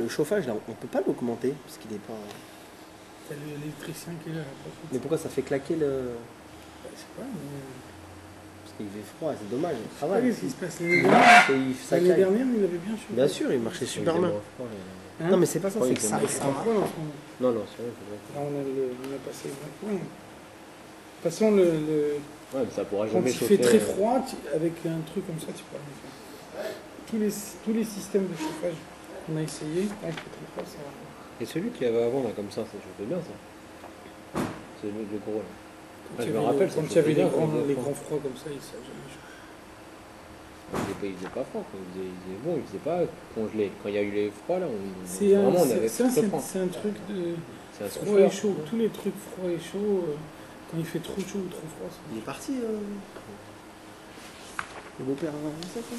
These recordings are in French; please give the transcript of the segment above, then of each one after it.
Le chauffage, là, on peut pas l'augmenter, parce qu'il est pas... T'as l'électricien qui est là. Mais pourquoi ça fait claquer le... Je sais pas, mais... Parce qu'il fait froid, c'est dommage, il Ah travaille. oui, ce qui se passe l'année dernière. Ça L'année claque. dernière, il avait bien chauffé. Bien sûr, il marchait super bien. Hein? Non, mais c'est pas ça, Ouais, c'est que il ça... Il fait froid en ce moment. Non, non, c'est vrai, c'est vrai. Là, on a passé le vrai point. De toute façon, Ouais, mais ça pourra quand jamais il chauffer. fait très froid, avec un truc comme ça, tu peux rien faire. Tous les systèmes de chauffage qu'on a essayé, quand il fait très froid, ça va. Et celui qu'il y avait avant, là, comme ça chauffait bien, ça. C'est le gros, là. Quand je il y me avait rappelle, les- ça quand il y avait chauffait bien, les quand grands froids comme ça, ça n'a jamais chauffé. il faisait pas froid, quoi. Il faisait bon, il faisait pas congelé. Quand il y a eu les froids, là, C'est on avait ça, très froid. c'est un truc de C'est un froid et souffleur. chaud. Tous les trucs froid et chaud, quand il fait trop chaud ou trop froid, Il est parti, le beau-père, ça, quoi.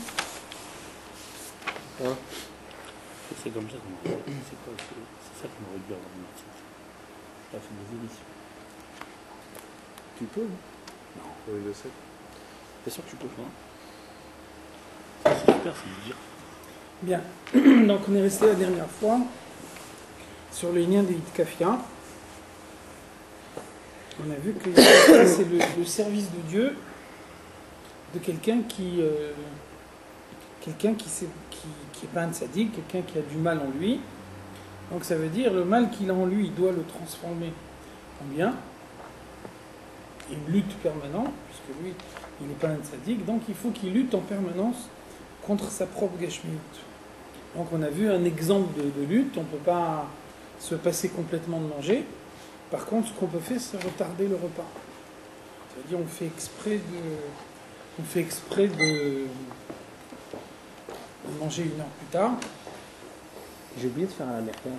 Hein? C'est comme ça qu'on aurait c'est ça qu'on aurait dû avoir une artiste. Ça fait des éditions. Tu peux, hein? Non, Oui, je sais. Bien sûr que tu peux. non. Ça, c'est super, c'est de dire. Bien. Donc on est resté la dernière fois sur le lien des Hitkafia. On a vu que Hitkafia, c'est le service de Dieu de quelqu'un qui est pas un tzaddik, quelqu'un qui a du mal en lui. Donc ça veut dire le mal qu'il a en lui, il doit le transformer en bien. Une lutte permanente, puisque lui, il n'est pas un tzaddik, donc il faut qu'il lutte en permanence contre sa propre gashmiut. Donc on a vu un exemple de lutte, on ne peut pas se passer complètement de manger. Par contre, ce qu'on peut faire, c'est retarder le repas. C'est-à-dire on fait exprès de manger une heure plus tard. J'ai oublié de faire à la mercure.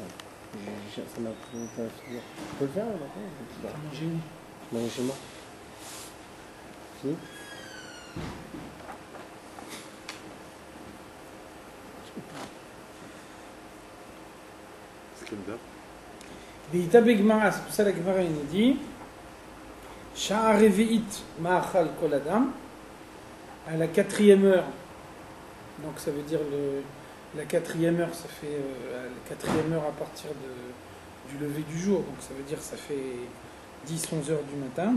Ça m'a pris un peu à finir. Je peux le faire, là, maintenant? Pour manger une. Manger chez moi. Si? Stand-up. Ve'ita begmara, c'est pour ça la Gemara il nous dit Sha'a revi'it ma'achal kol adam, à la 4e heure. Donc ça veut dire la 4e heure, ça fait la 4e heure à partir du lever du jour. Donc ça veut dire ça fait 10-11 heures du matin.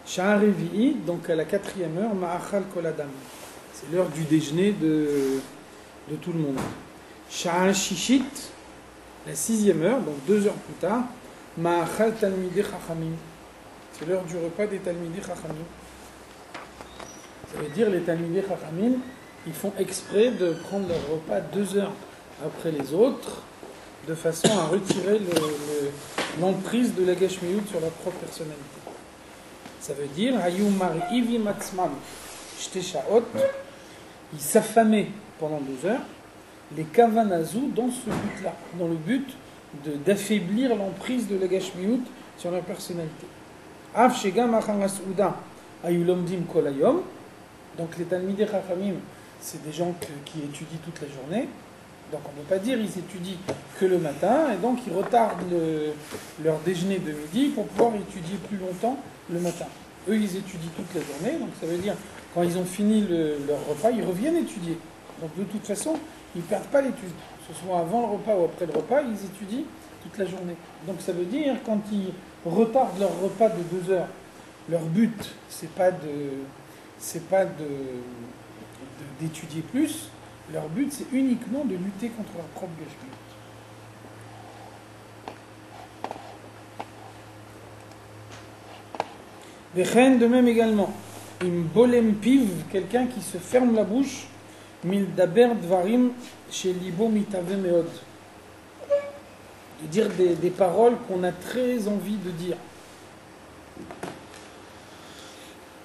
Sha'a revi'it, donc à la 4e heure, ma'achal kol adam. C'est l'heure du déjeuner de tout le monde. Sha'a shishit, la 6e heure, donc 2 heures plus tard, Ma'achal Talmidei Chachamim. C'est l'heure du repas des Talmidei Chachamim. Ça veut dire les Talmidei Chachamim, ils font exprès de prendre leur repas 2 heures après les autres, de façon à retirer l'emprise de la Gashmiyut sur leur propre personnalité. Ça veut dire Hayu Mar'ivi Matzmam Shte Sha'ot, ils s'affamaient pendant 2 heures. Les kavanazou dans ce but-là, dans le but d'affaiblir l'emprise de la Gashmiyut sur leur personnalité. Av shegam acharas uda ayulomdim kolayom. Donc les Talmidei Chachamim, c'est des gens qui étudient toute la journée. Donc on ne peut pas dire ils étudient que le matin, et donc ils retardent leur déjeuner de midi pour pouvoir étudier plus longtemps le matin. Eux, ils étudient toute la journée, donc ça veut dire quand ils ont fini leur repas, ils reviennent étudier. Donc de toute façon, ils ne perdent pas l'étude. Que ce soit avant le repas ou après le repas, ils étudient toute la journée. Donc ça veut dire, quand ils retardent leur repas de 2 heures, leur but, c'est pas d'étudier plus, leur but, c'est uniquement de lutter contre leur propre gashmiyut. Vechen, de même également, im bolem piv, quelqu'un qui se ferme la bouche, mildaber dvarim chez libo mitave meod, de dire des paroles qu'on a très envie de dire.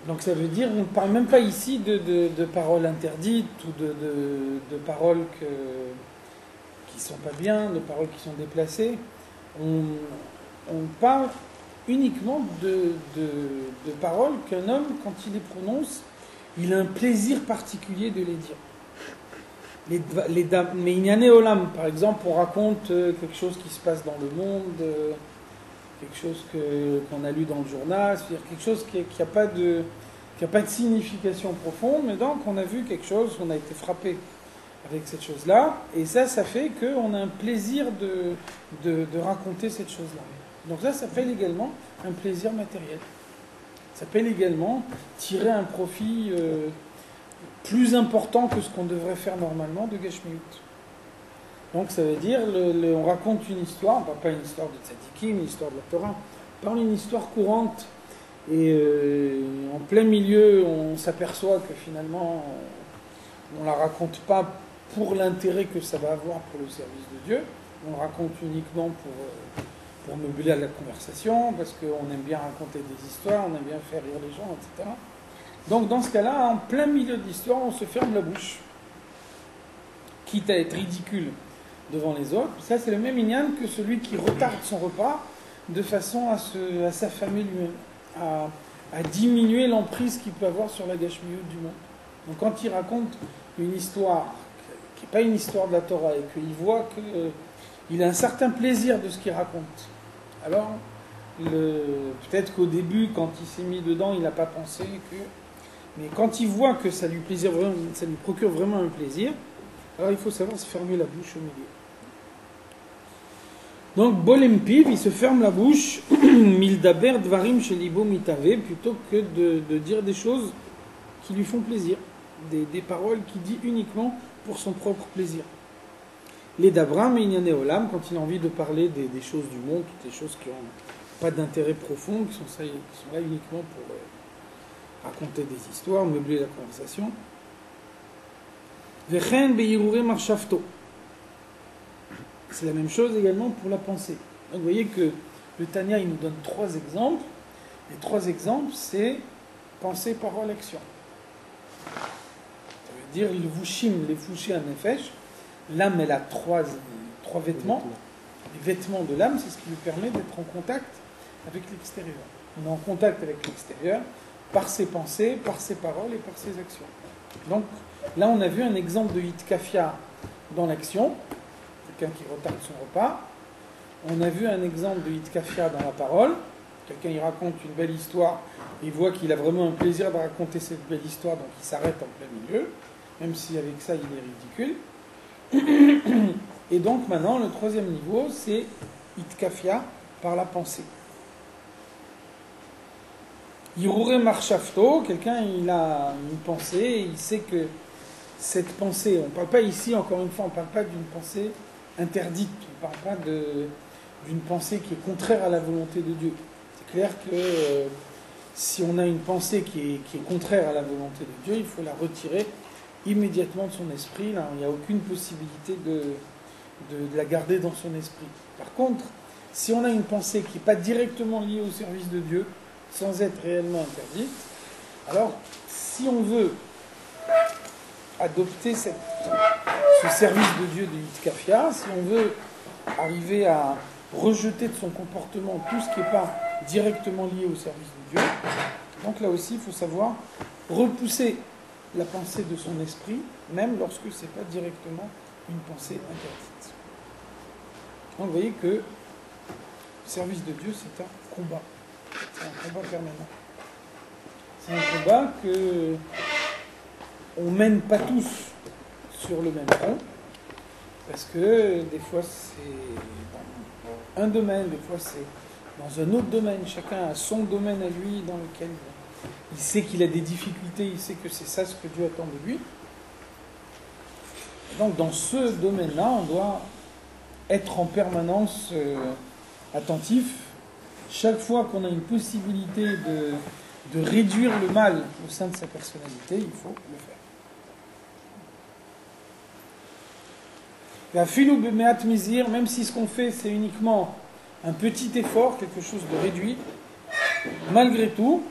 Donc ça veut dire, on ne parle même pas ici de paroles interdites ou de paroles qui ne sont pas bien, de paroles qui sont déplacées. On parle uniquement de paroles qu'un homme, quand il les prononce, il a un plaisir particulier de les dire. Mais Inyane Olam, par exemple, on raconte quelque chose qui se passe dans le monde, quelque chose qu'on a lu dans le journal, c'est-à-dire quelque chose qui n'a pas de signification profonde, mais donc on a vu quelque chose, on a été frappé avec cette chose-là. Et ça fait qu'on a un plaisir de raconter cette chose-là. Donc ça s'appelle également un plaisir matériel. Ça s'appelle également tirer un profit plus important que ce qu'on devrait faire normalement de Gashmiut. Donc ça veut dire, on raconte une histoire, pas une histoire de tzadikim, une histoire de la Torah, on parle d'une histoire courante, et en plein milieu, on s'aperçoit que finalement, on ne la raconte pas pour l'intérêt que ça va avoir pour le service de Dieu, on la raconte uniquement pour meubler à la conversation, parce qu'on aime bien raconter des histoires, on aime bien faire rire les gens, etc. Donc dans ce cas-là, en plein milieu de l'histoire, on se ferme la bouche, quitte à être ridicule devant les autres. Ça, c'est le même inyan que celui qui retarde son repas de façon à s'affamer lui-même, à diminuer l'emprise qu'il peut avoir sur la gashmiyut du monde. Donc quand il raconte une histoire qui n'est pas une histoire de la Torah et qu'il voit qu'il a un certain plaisir de ce qu'il raconte, alors peut-être qu'au début, quand il s'est mis dedans, il n'a pas pensé que... Mais quand il voit que ça lui procure vraiment un plaisir, alors il faut savoir se fermer la bouche au milieu. Donc, Bolempiv, il se ferme la bouche, Mildaber Dvarim Shelibo Mitave, plutôt que de dire des choses qui lui font plaisir, des paroles qu'il dit uniquement pour son propre plaisir. Les Dabram et Inyane Olam, quand il a envie de parler des choses du monde, toutes les choses qui n'ont pas d'intérêt profond, qui sont là uniquement pour raconter des histoires, meubler la conversation. Vechen Beyirure Marshafto. C'est la même chose également pour la pensée. Donc vous voyez que le Tanya, il nous donne 3 exemples. Les 3 exemples, c'est pensée, parole, action. Ça veut dire le vushim, les fouchés à nefesh. L'âme, elle a 3 vêtements. Les vêtements de l'âme, c'est ce qui lui permet d'être en contact avec l'extérieur. On est en contact avec l'extérieur par ses pensées, par ses paroles et par ses actions. Donc là, on a vu un exemple de hitkafia dans l'action, quelqu'un qui retarde son repas. On a vu un exemple de hitkafia dans la parole, quelqu'un il raconte une belle histoire, il voit qu'il a vraiment un plaisir de raconter cette belle histoire, donc il s'arrête en plein milieu, même si avec ça il est ridicule. Et donc maintenant, le 3e niveau, c'est hitkafia par la pensée. Yirure Marshafto, quelqu'un il a une pensée, il sait que cette pensée, on ne parle pas ici, encore une fois, on ne parle pas d'une pensée interdite, on ne parle pas d'une pensée qui est contraire à la volonté de Dieu. C'est clair que si on a une pensée qui est contraire à la volonté de Dieu, il faut la retirer immédiatement de son esprit. Là, il n'y a aucune possibilité de la garder dans son esprit. Par contre, si on a une pensée qui n'est pas directement liée au service de Dieu, sans être réellement interdite, alors si on veut adopter ce service de Dieu de hitkafia, si on veut arriver à rejeter de son comportement tout ce qui n'est pas directement lié au service de Dieu, donc là aussi il faut savoir repousser la pensée de son esprit, même lorsque ce n'est pas directement une pensée interdite. Donc vous voyez que le service de Dieu, c'est un combat. C'est un combat permanent. C'est un combat que on mène pas tous sur le même front, parce que des fois c'est dans un domaine, des fois c'est dans un autre domaine. Chacun a son domaine à lui dans lequel il sait qu'il a des difficultés, il sait que c'est ça ce que Dieu attend de lui. Et donc dans ce domaine-là, on doit être en permanence attentif. Chaque fois qu'on a une possibilité de réduire le mal au sein de sa personnalité, il faut le faire. La filou bemeat mizir, même si ce qu'on fait c'est uniquement un petit effort, quelque chose de réduit, malgré tout,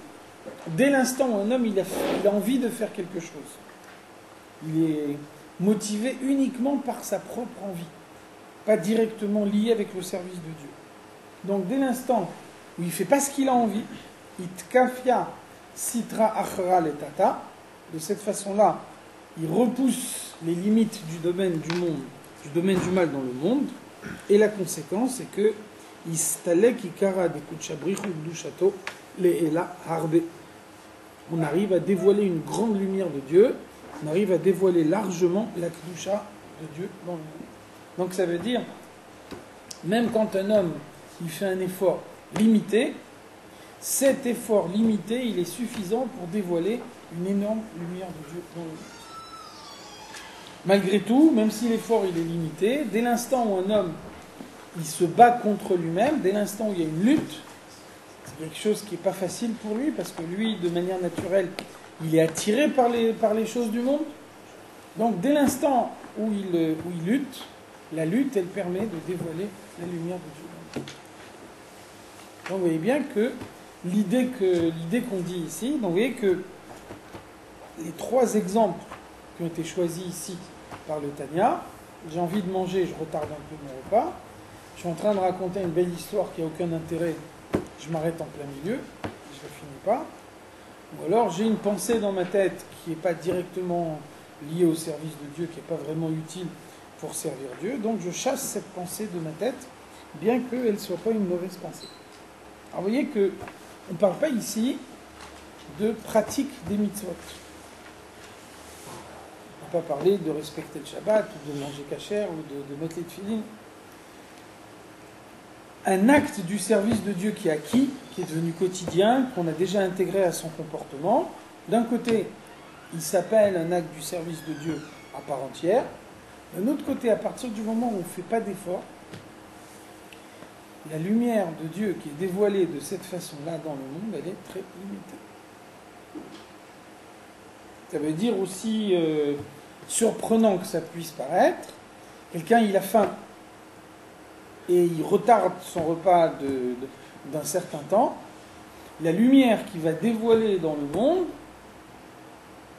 dès l'instant où un homme il a envie de faire quelque chose, il est motivé uniquement par sa propre envie, pas directement lié avec le service de Dieu. Donc dès l'instant où il ne fait pas ce qu'il a envie, itkafia sitra achra letata, de cette façon-là, il repousse les limites du domaine du monde, du domaine du mal dans le monde, et la conséquence c'est que istalek ikara de kuchabrichu bdushato leela harbe. On arrive à dévoiler une grande lumière de Dieu on arrive à dévoiler largement la Kedusha de Dieu dans le monde. Donc ça veut dire, même quand un homme il fait un effort limité, cet effort limité, il est suffisant pour dévoiler une énorme lumière de Dieu dans le monde. Malgré tout, même si l'effort il est limité, dès l'instant où un homme il se bat contre lui-même, dès l'instant où il y a une lutte, c'est quelque chose qui n'est pas facile pour lui, parce que lui, de manière naturelle, il est attiré par les choses du monde. Donc dès l'instant où il lutte, la lutte, elle permet de dévoiler la lumière de Dieu. Donc vous voyez bien que l'idée qu'on dit ici, donc vous voyez que les trois exemples qui ont été choisis ici par le Tanya, j'ai envie de manger, je retarde un peu mon repas, je suis en train de raconter une belle histoire qui n'a aucun intérêt, je m'arrête en plein milieu, je ne finis pas, ou alors j'ai une pensée dans ma tête qui n'est pas directement liée au service de Dieu, qui n'est pas vraiment utile pour servir Dieu, donc je chasse cette pensée de ma tête, bien qu'elle ne soit pas une mauvaise pensée. Alors vous voyez qu'on ne parle pas ici de pratique des mitzvot. On ne va pas parler de respecter le Shabbat, ou de manger kasher, ou de mettre les tefillin. Un acte du service de Dieu qui est acquis, qui est devenu quotidien, qu'on a déjà intégré à son comportement. D'un côté, il s'appelle un acte du service de Dieu à part entière. D'un autre côté, à partir du moment où on ne fait pas d'effort, la lumière de Dieu qui est dévoilée de cette façon-là dans le monde, elle est très limitée. Ça veut dire aussi, surprenant que ça puisse paraître, quelqu'un il a faim et il retarde son repas d'un certain temps, la lumière qui va dévoiler dans le monde,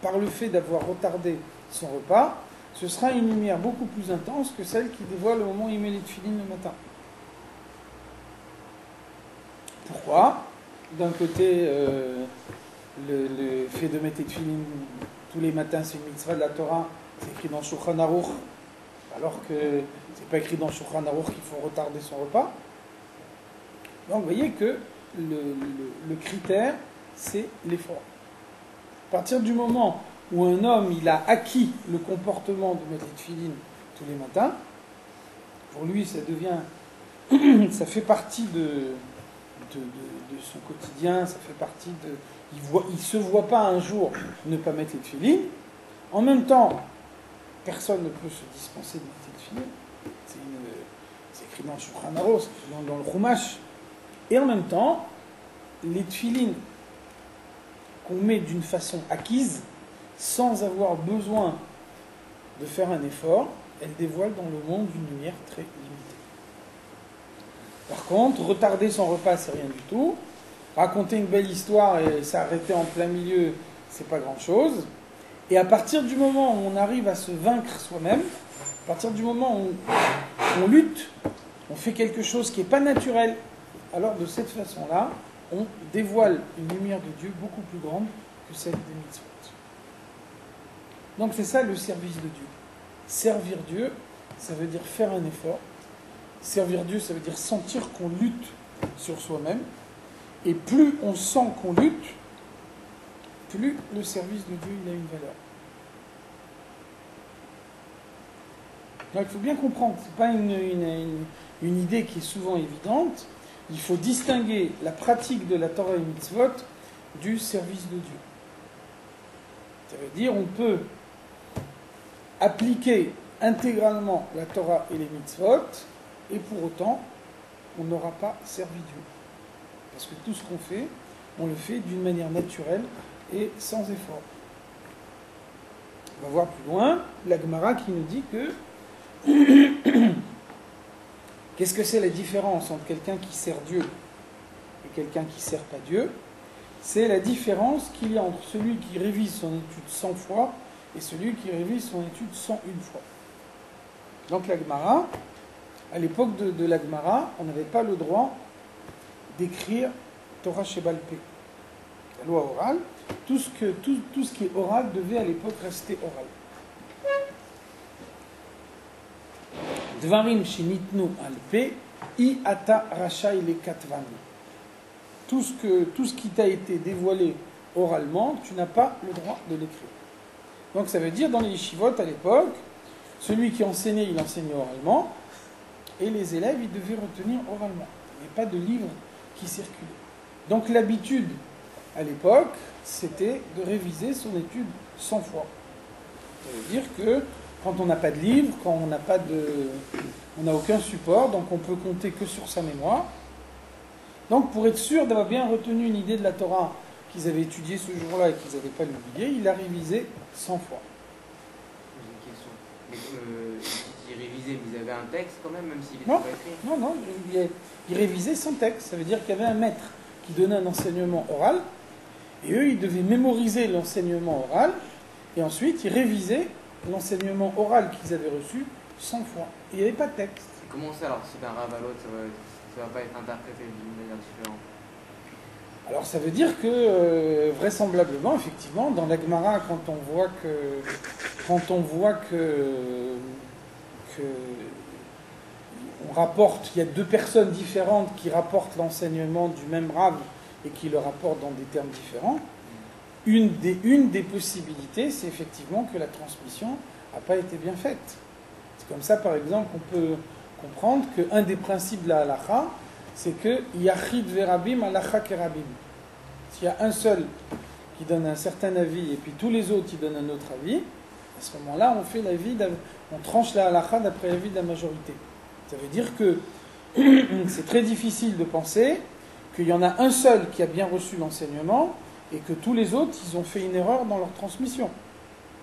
par le fait d'avoir retardé son repas, ce sera une lumière beaucoup plus intense que celle qui dévoile au moment où il met les tefillin le matin. Pourquoi ? D'un côté, le fait de mettre les tefillin tous les matins, c'est une mitzvah de la Torah, c'est écrit dans Shulchan Aruch, alors que c'est pas écrit dans Shulchan Aruch qu'il faut retarder son repas. Donc vous voyez que le critère, c'est l'effort. À partir du moment où un homme il a acquis le comportement de mettre les tefillin tous les matins, pour lui ça devient, ça fait partie de son quotidien, ça fait partie de... Il ne se voit pas un jour ne pas mettre les tefillin. En même temps, personne ne peut se dispenser de mettre les tefillin. C'est écrit dans le Shulchan Aruch, dans le Chumash. Et en même temps, les tefillin qu'on met d'une façon acquise, sans avoir besoin de faire un effort, elles dévoilent dans le monde une lumière très limitée. Par contre, retarder son repas, c'est rien du tout. Raconter une belle histoire et s'arrêter en plein milieu, c'est pas grand-chose. Et à partir du moment où on arrive à se vaincre soi-même, à partir du moment où on lutte, on fait quelque chose qui n'est pas naturel, alors de cette façon-là, on dévoile une lumière de Dieu beaucoup plus grande que celle des mitzvot. Donc c'est ça le service de Dieu. Servir Dieu, ça veut dire faire un effort. Servir Dieu, ça veut dire sentir qu'on lutte sur soi-même. Et plus on sent qu'on lutte, plus le service de Dieu il a une valeur. Donc il faut bien comprendre, ce n'est pas une idée qui est souvent évidente. Il faut distinguer la pratique de la Torah et mitzvot du service de Dieu. Ça veut dire on peut appliquer intégralement la Torah et les mitzvot, et pour autant, on n'aura pas servi Dieu. Parce que tout ce qu'on fait, on le fait d'une manière naturelle et sans effort. On va voir plus loin, la Gemara qui nous dit que qu'est-ce que c'est la différence entre quelqu'un qui sert Dieu et quelqu'un qui ne sert pas Dieu? C'est la différence qu'il y a entre celui qui révise son étude 100 fois et celui qui révise son étude 101 fois. Donc la Gemara, à l'époque de la Gemara, on n'avait pas le droit d'écrire Torah Shebal Peh, la loi orale. Tout ce qui est oral devait à l'époque rester oral. Dvarim shenitnu al peh, i ata rachai le katvani. Tout ce qui t'a été dévoilé oralement, tu n'as pas le droit de l'écrire. Donc ça veut dire, dans les yeshivot à l'époque, celui qui enseignait, il enseignait oralement, et les élèves, ils devaient retenir oralement. Il n'y avait pas de livre qui circulait. Donc l'habitude, à l'époque, c'était de réviser son étude 100 fois. Ça veut dire que quand on n'a pas de livre, quand on n'a aucun support, donc on peut compter que sur sa mémoire. Donc pour être sûr d'avoir bien retenu une idée de la Torah qu'ils avaient étudiée ce jour-là et qu'ils n'avaient pas l'oublié, il a révisé 100 fois. J'ai une question. Ils révisaient, mais ils avaient un texte quand même s'il était Non. pas écrit. Non, il révisait sans texte. Ça veut dire qu'il y avait un maître qui donnait un enseignement oral, et eux, ils devaient mémoriser l'enseignement oral, et ensuite, ils révisaient l'enseignement oral qu'ils avaient reçu 100 fois. Et il n'y avait pas de texte. Et comment ça, alors, si d'un rave à l'autre, ça va pas être interprété d'une manière différente? Alors ça veut dire que, vraisemblablement, effectivement, dans la Gemara, quand on voit que on rapporte, il y a deux personnes différentes qui rapportent l'enseignement du même Rav et qui le rapportent dans des termes différents, une des possibilités, c'est effectivement que la transmission n'a pas été bien faite. C'est comme ça, par exemple, qu'on peut comprendre qu'un des principes de la halakha, c'est que Yachid verabim halakha kerabim. S'il y a un seul qui donne un certain avis et puis tous les autres qui donnent un autre avis, à ce moment-là, on tranche la halakha d'après l'avis de la majorité. Ça veut dire que c'est très difficile de penser qu'il y en a un seul qui a bien reçu l'enseignement et que tous les autres, ils ont fait une erreur dans leur transmission.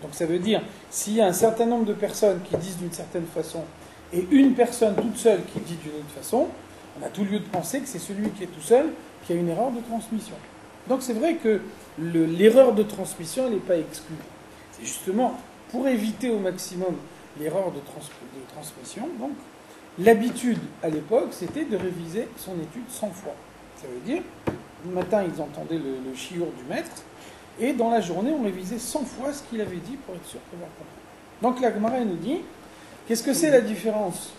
Donc ça veut dire, s'il y a un certain nombre de personnes qui disent d'une certaine façon et une personne toute seule qui dit d'une autre façon, on a tout lieu de penser que c'est celui qui est tout seul qui a une erreur de transmission. Donc c'est vrai que l'erreur de transmission, elle n'est pas exclue. C'est justement pour éviter au maximum l'erreur de transmission. Donc l'habitude à l'époque, c'était de réviser son étude 100 fois. Ça veut dire, le matin, ils entendaient le shiur du maître, et dans la journée, on révisait 100 fois ce qu'il avait dit pour être sûr de pouvoir comprendre. Donc la Gemara nous dit, qu'est-ce que c'est la différence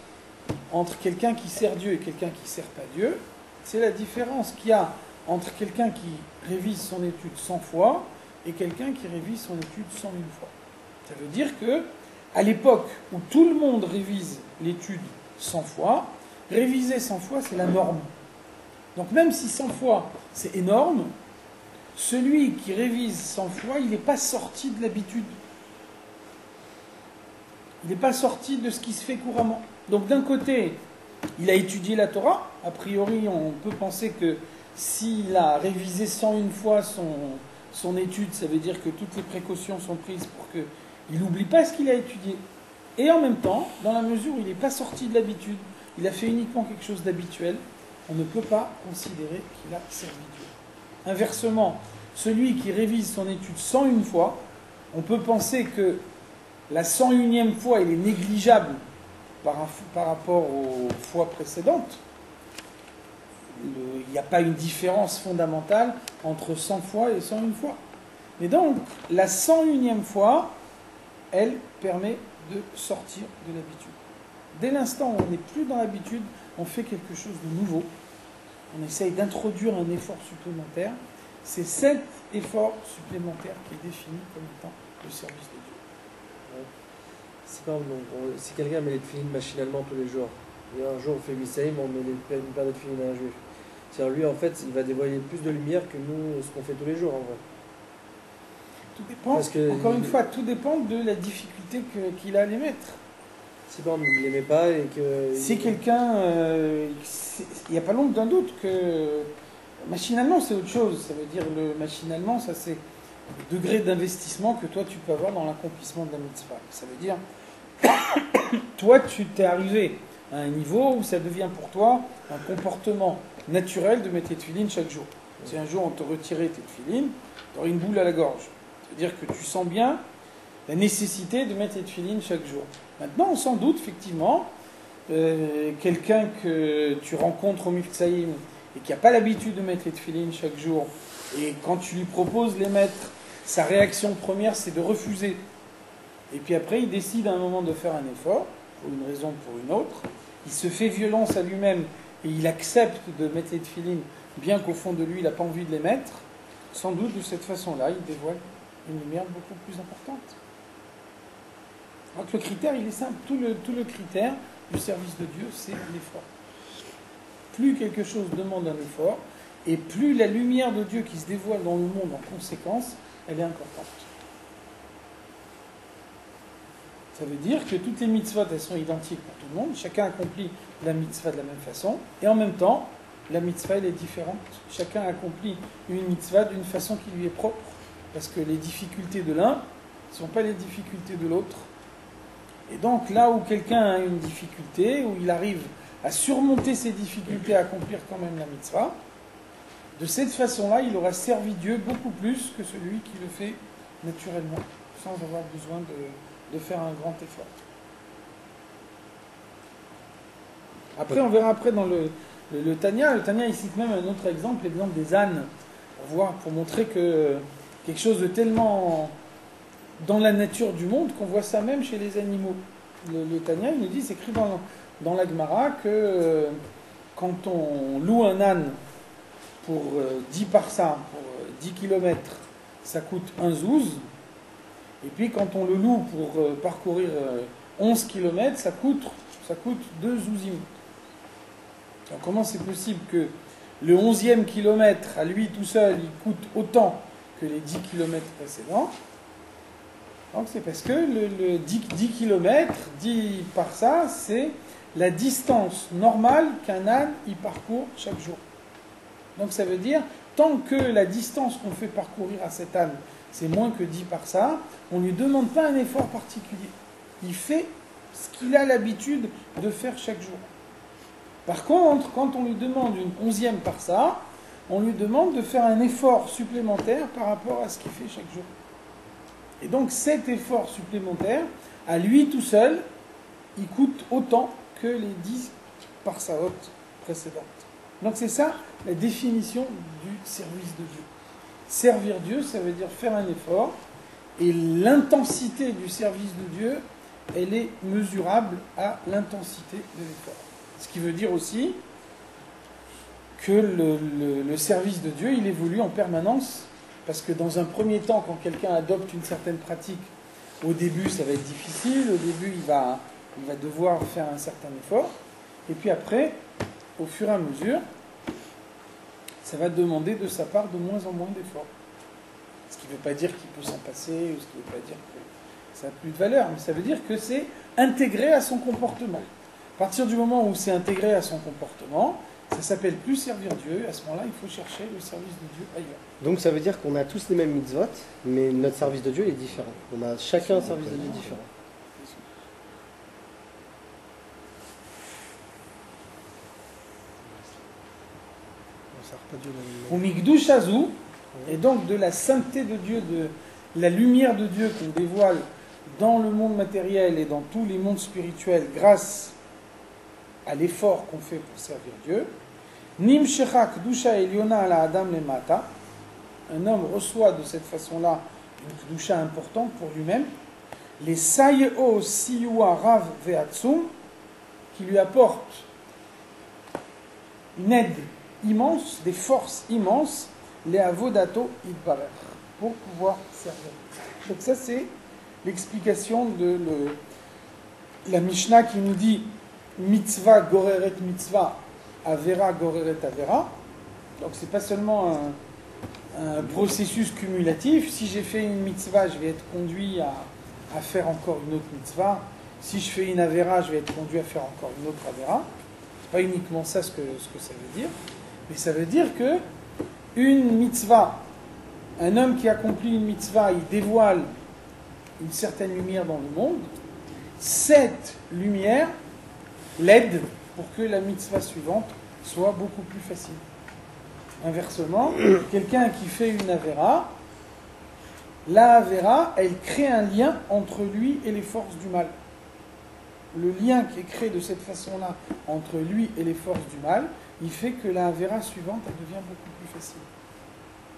entre quelqu'un qui sert Dieu et quelqu'un qui ne sert pas Dieu? C'est la différence qu'il y a entre quelqu'un qui révise son étude 100 fois et quelqu'un qui révise son étude 100 000 fois. Ça veut dire que, à l'époque où tout le monde révise l'étude 100 fois, réviser 100 fois, c'est la norme. Donc même si 100 fois, c'est énorme, celui qui révise 100 fois, il n'est pas sorti de l'habitude. Il n'est pas sorti de ce qui se fait couramment. Donc d'un côté, il a étudié la Torah. A priori, on peut penser que s'il a révisé 101 fois son étude, ça veut dire que toutes les précautions sont prises pour qu'il n'oublie pas ce qu'il a étudié. Et en même temps, dans la mesure où il n'est pas sorti de l'habitude, il a fait uniquement quelque chose d'habituel, on ne peut pas considérer qu'il a servi Dieu. Inversement, celui qui révise son étude 101 fois, on peut penser que la 101e fois, elle est négligeable par rapport aux fois précédentes. Il n'y a pas une différence fondamentale entre 100 fois et 101 fois. Mais donc, la 101e fois, elle permet de sortir de l'habitude. Dès l'instant où on n'est plus dans l'habitude, on fait quelque chose de nouveau. On essaye d'introduire un effort supplémentaire. C'est cet effort supplémentaire qui est défini comme étant le service de Dieu. C'est pas si quelqu'un met les tefilines machinalement tous les jours, et un jour on fait Missaïm, on met une paire de tefilines à un juif. C'est-à-dire lui en fait il va dévoiler plus de lumière que nous ce qu'on fait tous les jours en vrai. Tout dépend, encore une fois, tout dépend de la difficulté qu'il a à les mettre. Si par exemple il ne l'aimait pas et que... Si quelqu'un... il n'y a pas longtemps d'un doute que... Machinalement c'est autre chose, ça veut dire machinalement ça c'est le degré d'investissement que toi tu peux avoir dans l'accomplissement de la mitzvah. Ça veut dire, toi tu t'es arrivé à un niveau où ça devient pour toi un comportement naturel de mettre tes tefilines chaque jour. Si un jour on te retirait tes tefilines, tu aurais une boule à la gorge. Ça veut dire que tu sens bien la nécessité de mettre tes tefilines chaque jour. Maintenant, sans doute, effectivement, quelqu'un que tu rencontres au Mifsaïm et qui n'a pas l'habitude de mettre les tefilines chaque jour, et quand tu lui proposes les mettre, sa réaction première, c'est de refuser. Et puis après, il décide à un moment de faire un effort, pour une raison ou pour une autre. Il se fait violence à lui-même et il accepte de mettre les tefilines, bien qu'au fond de lui, il n'a pas envie de les mettre. Sans doute, de cette façon-là, il dévoile une lumière beaucoup plus importante. Donc le critère, il est simple. Tout le critère du service de Dieu, c'est l'effort. Plus quelque chose demande un effort, et plus la lumière de Dieu qui se dévoile dans le monde en conséquence, elle est importante. Ça veut dire que toutes les mitzvot, elles sont identiques pour tout le monde. Chacun accomplit la mitzvah de la même façon. Et en même temps, la mitzvah, elle est différente. Chacun accomplit une mitzvah d'une façon qui lui est propre. Parce que les difficultés de l'un ne sont pas les difficultés de l'autre. Et donc, là où quelqu'un a une difficulté, où il arrive à surmonter ses difficultés, à accomplir quand même la mitzvah, de cette façon-là, il aura servi Dieu beaucoup plus que celui qui le fait naturellement, sans avoir besoin de faire un grand effort. Après, on verra après dans le Tanya. Le Tanya, il cite même un autre exemple, l'exemple des ânes, pour montrer que quelque chose de tellement dans la nature du monde qu'on voit ça même chez les animaux. Le Tanya, il nous dit, c'est écrit dans la Gemara que quand on loue un âne pour 10 parsa, pour 10 km, ça coûte un zouz. Et puis quand on le loue pour parcourir 11 km, ça coûte 2 zouzim. Alors comment c'est possible que le 11e kilomètre, à lui tout seul, il coûte autant que les 10 km précédents? Donc c'est parce que le 10 km, 10 par ça, c'est la distance normale qu'un âne y parcourt chaque jour. Donc ça veut dire, tant que la distance qu'on fait parcourir à cet âne, c'est moins que 10 par ça, on ne lui demande pas un effort particulier. Il fait ce qu'il a l'habitude de faire chaque jour. Par contre, quand on lui demande une 11e par ça, on lui demande de faire un effort supplémentaire par rapport à ce qu'il fait chaque jour. Et donc cet effort supplémentaire, à lui tout seul, il coûte autant que les 10 parsaot précédentes. Donc c'est ça la définition du service de Dieu. Servir Dieu, ça veut dire faire un effort, et l'intensité du service de Dieu, elle est mesurable à l'intensité de l'effort. Ce qui veut dire aussi que le service de Dieu, il évolue en permanence, parce que dans un premier temps, quand quelqu'un adopte une certaine pratique, au début ça va être difficile, au début il va devoir faire un certain effort, et puis après, au fur et à mesure, ça va demander de sa part de moins en moins d'efforts. Ce qui ne veut pas dire qu'il peut s'en passer, ou ce qui ne veut pas dire que ça n'a plus de valeur, mais ça veut dire que c'est intégré à son comportement. À partir du moment où c'est intégré à son comportement, ça s'appelle plus servir Dieu, et à ce moment-là, il faut chercher le service de Dieu ailleurs. Donc ça veut dire qu'on a tous les mêmes mitzvot, mais notre service de Dieu est différent. On a chacun un service de Dieu différent. Au Mikdush Azou, et donc de la sainteté de Dieu, de la lumière de Dieu qu'on dévoile dans le monde matériel et dans tous les mondes spirituels grâce à l'effort qu'on fait pour servir Dieu. Nim Shechak Kdusha Eliona ala Adam Lemata. Un homme reçoit de cette façon-là une Kdusha importante pour lui-même. Les Sayeo Siyua Rav Veatsum, qui lui apportent une aide immense, des forces immenses, les avodato idbarer, pour pouvoir servir. Donc ça c'est l'explication de la Mishnah qui nous dit mitzvah goreret mitzvah, avera goreret avera. Donc c'est pas seulement un processus cumulatif. Si j'ai fait une mitzvah, je vais être conduit à faire encore une autre mitzvah. Si je fais une avera, je vais être conduit à faire encore une autre avera. C'est pas uniquement ça ce que ça veut dire. Mais ça veut dire que une mitzvah, un homme qui accomplit une mitzvah, il dévoile une certaine lumière dans le monde. Cette lumière l'aide pour que la mitzvah suivante soit beaucoup plus facile. Inversement, quelqu'un qui fait une avera, la avera, elle crée un lien entre lui et les forces du mal. Le lien qui est créé de cette façon-là entre lui et les forces du mal, il fait que la avera suivante, elle devient beaucoup plus facile.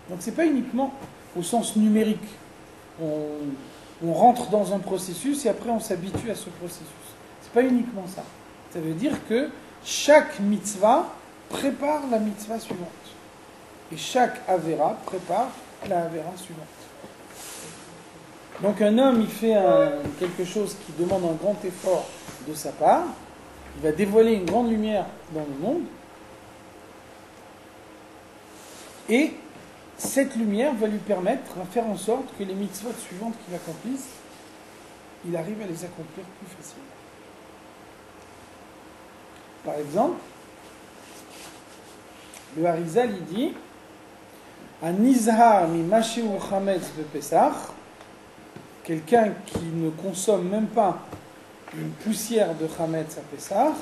Donc c'est pas uniquement au sens numérique. On rentre dans un processus et après on s'habitue à ce processus. C'est pas uniquement ça. Ça veut dire que chaque mitzvah prépare la mitzvah suivante. Et chaque avera prépare la avera suivante. Donc un homme, il fait quelque chose qui demande un grand effort de sa part. Il va dévoiler une grande lumière dans le monde. Et cette lumière va lui permettre, va faire en sorte que les mitzvot suivantes qu'il accomplisse, il arrive à les accomplir plus facilement. Par exemple, le Harizal, il dit Anizhar mi masheu chametz bepesach, quelqu'un qui ne consomme même pas une poussière de chametz à Pesach,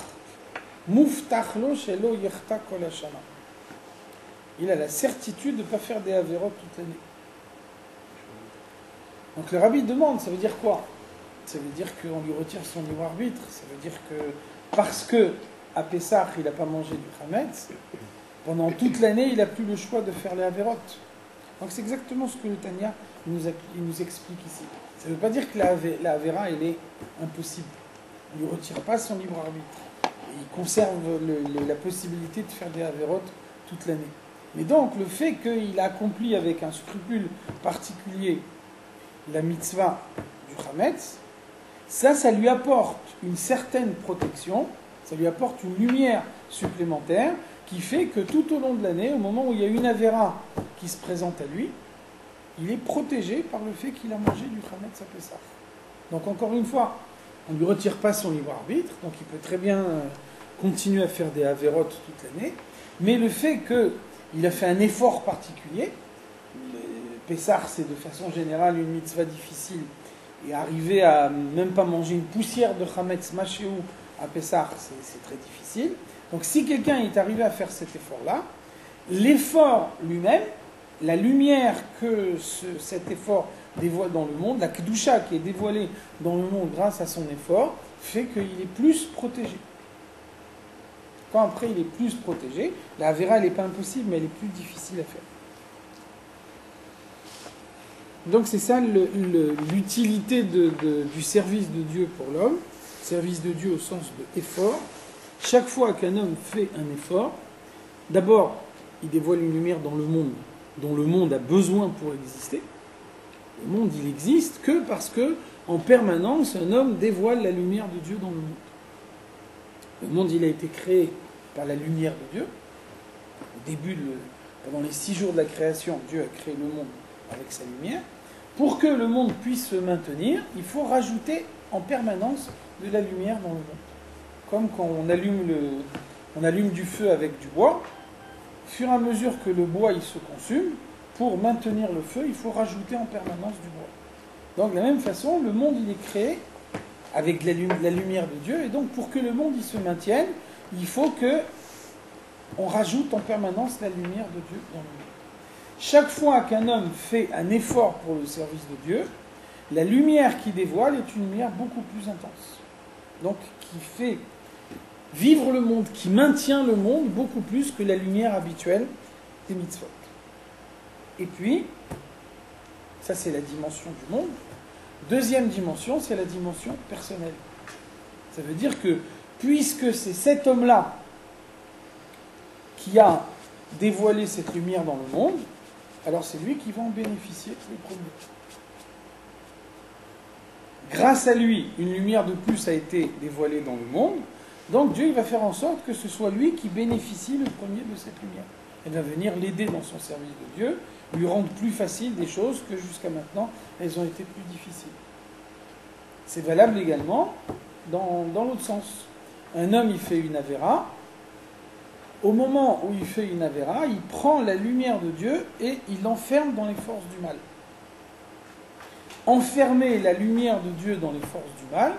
muftach lo shelo yechta kol hashana. Il a la certitude de ne pas faire des avérotes toute l'année. Donc le rabbi demande, ça veut dire quoi? Ça veut dire qu'on lui retire son libre arbitre. Ça veut dire que parce que à Pessah il n'a pas mangé du chametz, pendant toute l'année il n'a plus le choix de faire les avérotes. Donc c'est exactement ce que le Tanya nous explique ici. Ça ne veut pas dire que la avéra elle est impossible. On ne lui retire pas son libre arbitre. Il conserve la possibilité de faire des avérotes toute l'année. Mais donc, le fait qu'il a accompli avec un scrupule particulier la mitzvah du chametz, ça lui apporte une certaine protection, ça lui apporte une lumière supplémentaire qui fait que tout au long de l'année, au moment où il y a une avéra qui se présente à lui, il est protégé par le fait qu'il a mangé du chametz à Pessah. Donc encore une fois, on ne lui retire pas son libre arbitre, donc il peut très bien continuer à faire des avérotes toute l'année, mais le fait qu'il a fait un effort particulier, Pessah c'est de façon générale une mitzvah difficile, et arriver à même pas manger une poussière de chametz masheu à Pessah, c'est très difficile. Donc si quelqu'un est arrivé à faire cet effort-là, l'effort lui-même, la lumière que cet effort dévoile dans le monde, la kedusha qui est dévoilée dans le monde grâce à son effort, fait qu'il est plus protégé. Quand après il est plus protégé, la avéra elle n'est pas impossible, mais elle est plus difficile à faire. Donc c'est ça l'utilité du service de Dieu pour l'homme, service de Dieu au sens de effort. Chaque fois qu'un homme fait un effort, d'abord il dévoile une lumière dans le monde dont le monde a besoin pour exister. Le monde il existe que parce que en permanence un homme dévoile la lumière de Dieu dans le monde. Le monde il a été créé par la lumière de Dieu. Au début, pendant les 6 jours de la création, Dieu a créé le monde avec sa lumière. Pour que le monde puisse se maintenir, il faut rajouter en permanence de la lumière dans le monde. Comme quand on allume du feu avec du bois, au fur et à mesure que le bois il se consume, pour maintenir le feu, il faut rajouter en permanence du bois. Donc de la même façon, le monde il est créé avec la lumière de Dieu, et donc pour que le monde il se maintienne, il faut que on rajoute en permanence la lumière de Dieu dans le monde. Chaque fois qu'un homme fait un effort pour le service de Dieu, la lumière qu'il dévoile est une lumière beaucoup plus intense. Donc qui fait vivre le monde, qui maintient le monde beaucoup plus que la lumière habituelle des mitzvot. Et puis, ça c'est la dimension du monde. Deuxième dimension, c'est la dimension personnelle. Ça veut dire que, puisque c'est cet homme-là qui a dévoilé cette lumière dans le monde, alors c'est lui qui va en bénéficier le premier. Grâce à lui, une lumière de plus a été dévoilée dans le monde, donc Dieu il va faire en sorte que ce soit lui qui bénéficie le premier de cette lumière. Elle va venir l'aider dans son service de Dieu, lui rendre plus facile des choses que jusqu'à maintenant, elles ont été plus difficiles. C'est valable également dans l'autre sens. Un homme, il fait une avéra. Au moment où il fait une avéra, il prend la lumière de Dieu et il l'enferme dans les forces du mal. Enfermer la lumière de Dieu dans les forces du mal,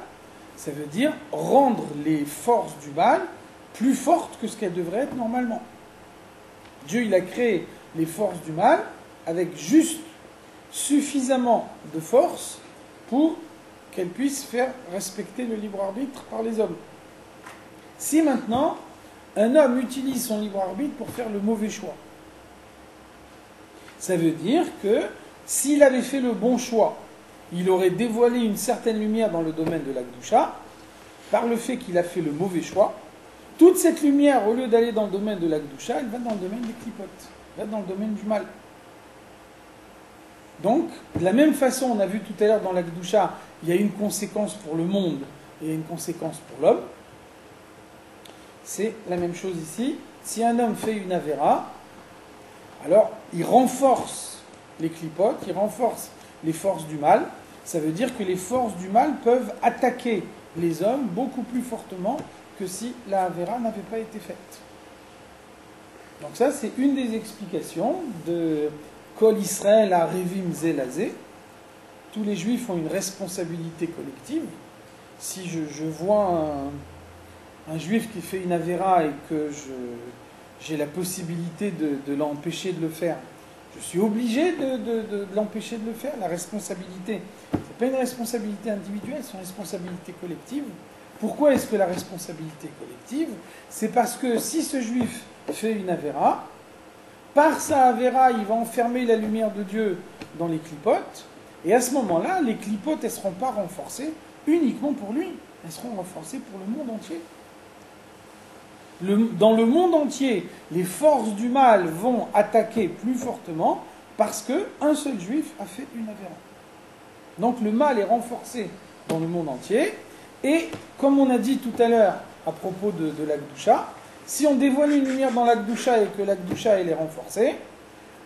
ça veut dire rendre les forces du mal plus fortes que ce qu'elles devraient être normalement. Dieu, il a créé les forces du mal avec juste suffisamment de force pour qu'elles puissent faire respecter le libre arbitre par les hommes. Si maintenant, un homme utilise son libre arbitre pour faire le mauvais choix, ça veut dire que s'il avait fait le bon choix, il aurait dévoilé une certaine lumière dans le domaine de la Kedusha. Par le fait qu'il a fait le mauvais choix, toute cette lumière, au lieu d'aller dans le domaine de la Kedusha, elle va dans le domaine des clipotes, elle va dans le domaine du mal. Donc, de la même façon, on a vu tout à l'heure dans la Kedusha, il y a une conséquence pour le monde et il y a une conséquence pour l'homme. C'est la même chose ici. Si un homme fait une avéra, alors il renforce les clipotes, il renforce les forces du mal. Ça veut dire que les forces du mal peuvent attaquer les hommes beaucoup plus fortement que si la avéra n'avait pas été faite. Donc ça, c'est une des explications de Kol Israël à Revim Zelazé. Tous les juifs ont une responsabilité collective. Si je vois un juif qui fait une avéra et que j'ai la possibilité de l'empêcher de le faire, je suis obligé de l'empêcher de le faire. La responsabilité, ce n'est pas une responsabilité individuelle, c'est une responsabilité collective. Pourquoi est-ce que la responsabilité est collective? C'est parce que si ce juif fait une avéra, par sa avéra, il va enfermer la lumière de Dieu dans les clipotes, et à ce moment-là, les clipotes, elles ne seront pas renforcées uniquement pour lui, elles seront renforcées pour le monde entier. Dans le monde entier, les forces du mal vont attaquer plus fortement parce qu'un seul juif a fait une avéra. Donc le mal est renforcé dans le monde entier, et comme on a dit tout à l'heure à propos de la Kedusha, si on dévoile une lumière dans la Kedusha et que la Kedusha elle est renforcée,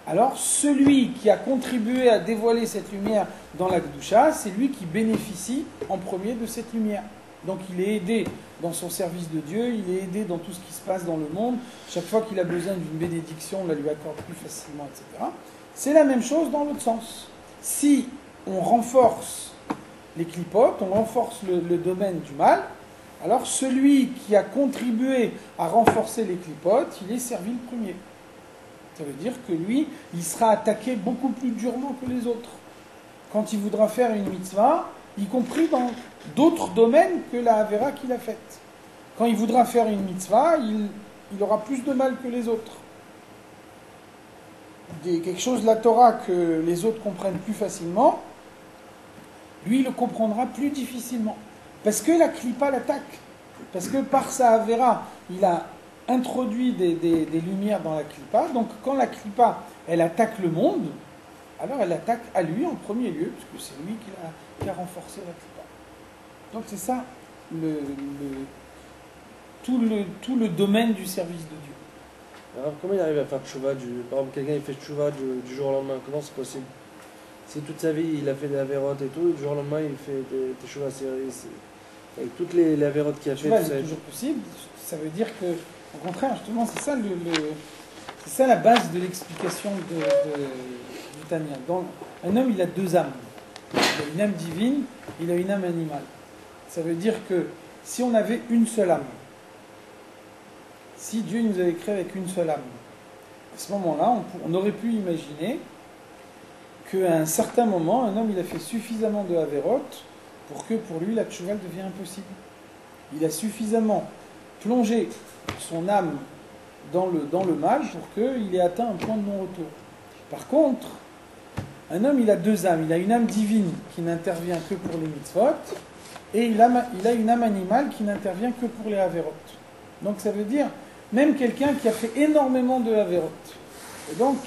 alors celui qui a contribué à dévoiler cette lumière dans la Kedusha, c'est lui qui bénéficie en premier de cette lumière. Donc il est aidé dans son service de Dieu, il est aidé dans tout ce qui se passe dans le monde. Chaque fois qu'il a besoin d'une bénédiction, on la lui accorde plus facilement, etc. C'est la même chose dans l'autre sens. Si on renforce les clipotes, on renforce le domaine du mal, alors celui qui a contribué à renforcer les clipotes, il est servi le premier. Ça veut dire que lui, il sera attaqué beaucoup plus durement que les autres. Quand il voudra faire une mitzvah, y compris dans d'autres domaines que la Avera qu'il a faite. Quand il voudra faire une mitzvah, il aura plus de mal que les autres. Quelque chose de la Torah que les autres comprennent plus facilement, lui, il le comprendra plus difficilement. Parce que la Klippa l'attaque. Parce que par sa Avera, il a introduit des lumières dans la Klippa. Donc quand la Klippa, elle attaque le monde, alors elle attaque à lui en premier lieu, puisque c'est lui qui a renforcé la Klippa. Donc c'est ça tout le domaine du service de Dieu. Alors comment il arrive à faire tchouva par exemple, quelqu'un il fait tchouva du jour au lendemain, comment c'est possible? Si toute sa vie il a fait des avérotes et tout, du jour au lendemain il fait des tchouva, avec toutes les avérotes qu'il a fait. C'est toujours possible, ça veut dire que, au contraire, justement, c'est ça la base de l'explication du Tanya. Un homme, il a deux âmes. Il a une âme divine, il a une âme animale. Ça veut dire que si on avait une seule âme, si Dieu nous avait créé avec une seule âme, à ce moment-là, on aurait pu imaginer qu'à un certain moment, un homme, il a fait suffisamment de avérotes pour que pour lui, la tchouva devienne impossible. Il a suffisamment plongé son âme dans le mal pour qu'il ait atteint un point de non-retour. Par contre, un homme, il a deux âmes. Il a une âme divine qui n'intervient que pour les mitzvot, et il a une âme animale qui n'intervient que pour les avérotes. Donc ça veut dire, même quelqu'un qui a fait énormément de avérotes, et donc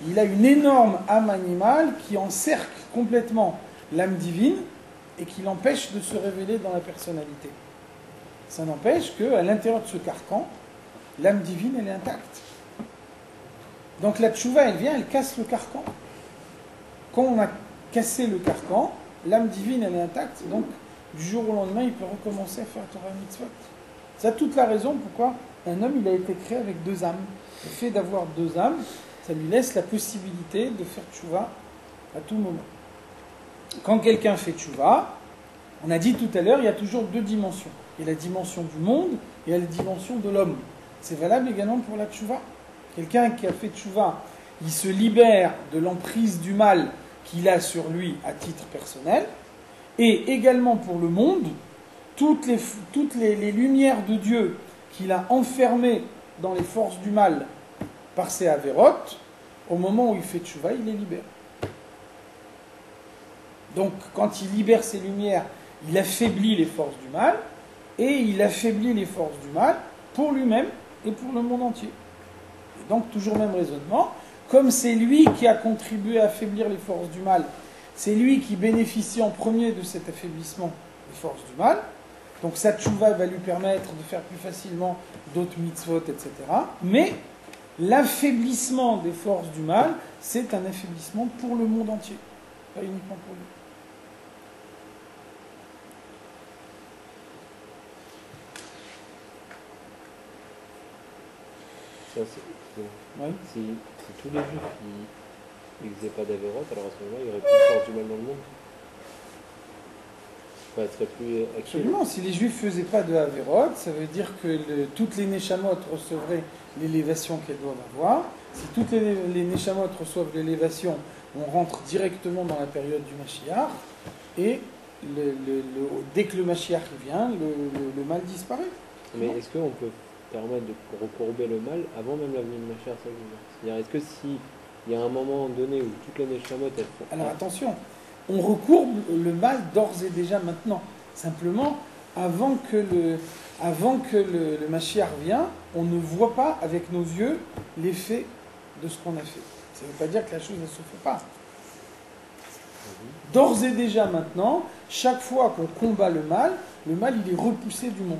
il a une énorme âme animale qui encercle complètement l'âme divine et qui l'empêche de se révéler dans la personnalité. Ça n'empêche qu'à l'intérieur de ce carcan, l'âme divine, elle est intacte. Donc la tchouva, elle vient, elle casse le carcan. Quand on a cassé le carcan, l'âme divine, elle est intacte. Donc, du jour au lendemain, il peut recommencer à faire Torah Mitzvot. C'est toute la raison pourquoi un homme, il a été créé avec deux âmes. Le fait d'avoir deux âmes, ça lui laisse la possibilité de faire tchouva à tout moment. Quand quelqu'un fait tchouva, on a dit tout à l'heure, il y a toujours deux dimensions. Il y a la dimension du monde et il y a la dimension de l'homme. C'est valable également pour la tchouva. Quelqu'un qui a fait tchouva, il se libère de l'emprise du mal qu'il a sur lui à titre personnel, et également pour le monde, toutes les lumières de Dieu qu'il a enfermées dans les forces du mal par ses avérotes, au moment où il fait tchouva, il les libère. Donc, quand il libère ses lumières, il affaiblit les forces du mal, et il affaiblit les forces du mal pour lui-même et pour le monde entier. Et donc, toujours même raisonnement, comme c'est lui qui a contribué à affaiblir les forces du mal, c'est lui qui bénéficie en premier de cet affaiblissement des forces du mal, donc sa tchouva va lui permettre de faire plus facilement d'autres mitzvot, etc. Mais l'affaiblissement des forces du mal, c'est un affaiblissement pour le monde entier, pas uniquement pour lui. Ça, c'est- Oui. si tous les juifs ils faisaient pas d'Averot, alors à ce moment-là, il y aurait plus de force du mal dans le monde. Enfin, elle serait plus active. Absolument, si les juifs ne faisaient pas de Haverot, ça veut dire que toutes les Neshamot recevraient l'élévation qu'elles doivent avoir. Si toutes les Neshamot reçoivent l'élévation, on rentre directement dans la période du Mashiach, et dès que le Mashiach vient, le mal disparaît. Mais est-ce qu'on peut permettre de recourber le mal avant même la venue de Mashiach? C'est-à-dire, est-ce que si il y a un moment donné où toutes les Neshamot elles font... Alors attention, on recourbe le mal d'ores et déjà maintenant. Simplement, avant que le Mashiach vienne, on ne voit pas avec nos yeux l'effet de ce qu'on a fait. Ça ne veut pas dire que la chose ne se fait pas. D'ores et déjà maintenant, chaque fois qu'on combat le mal il est repoussé du monde.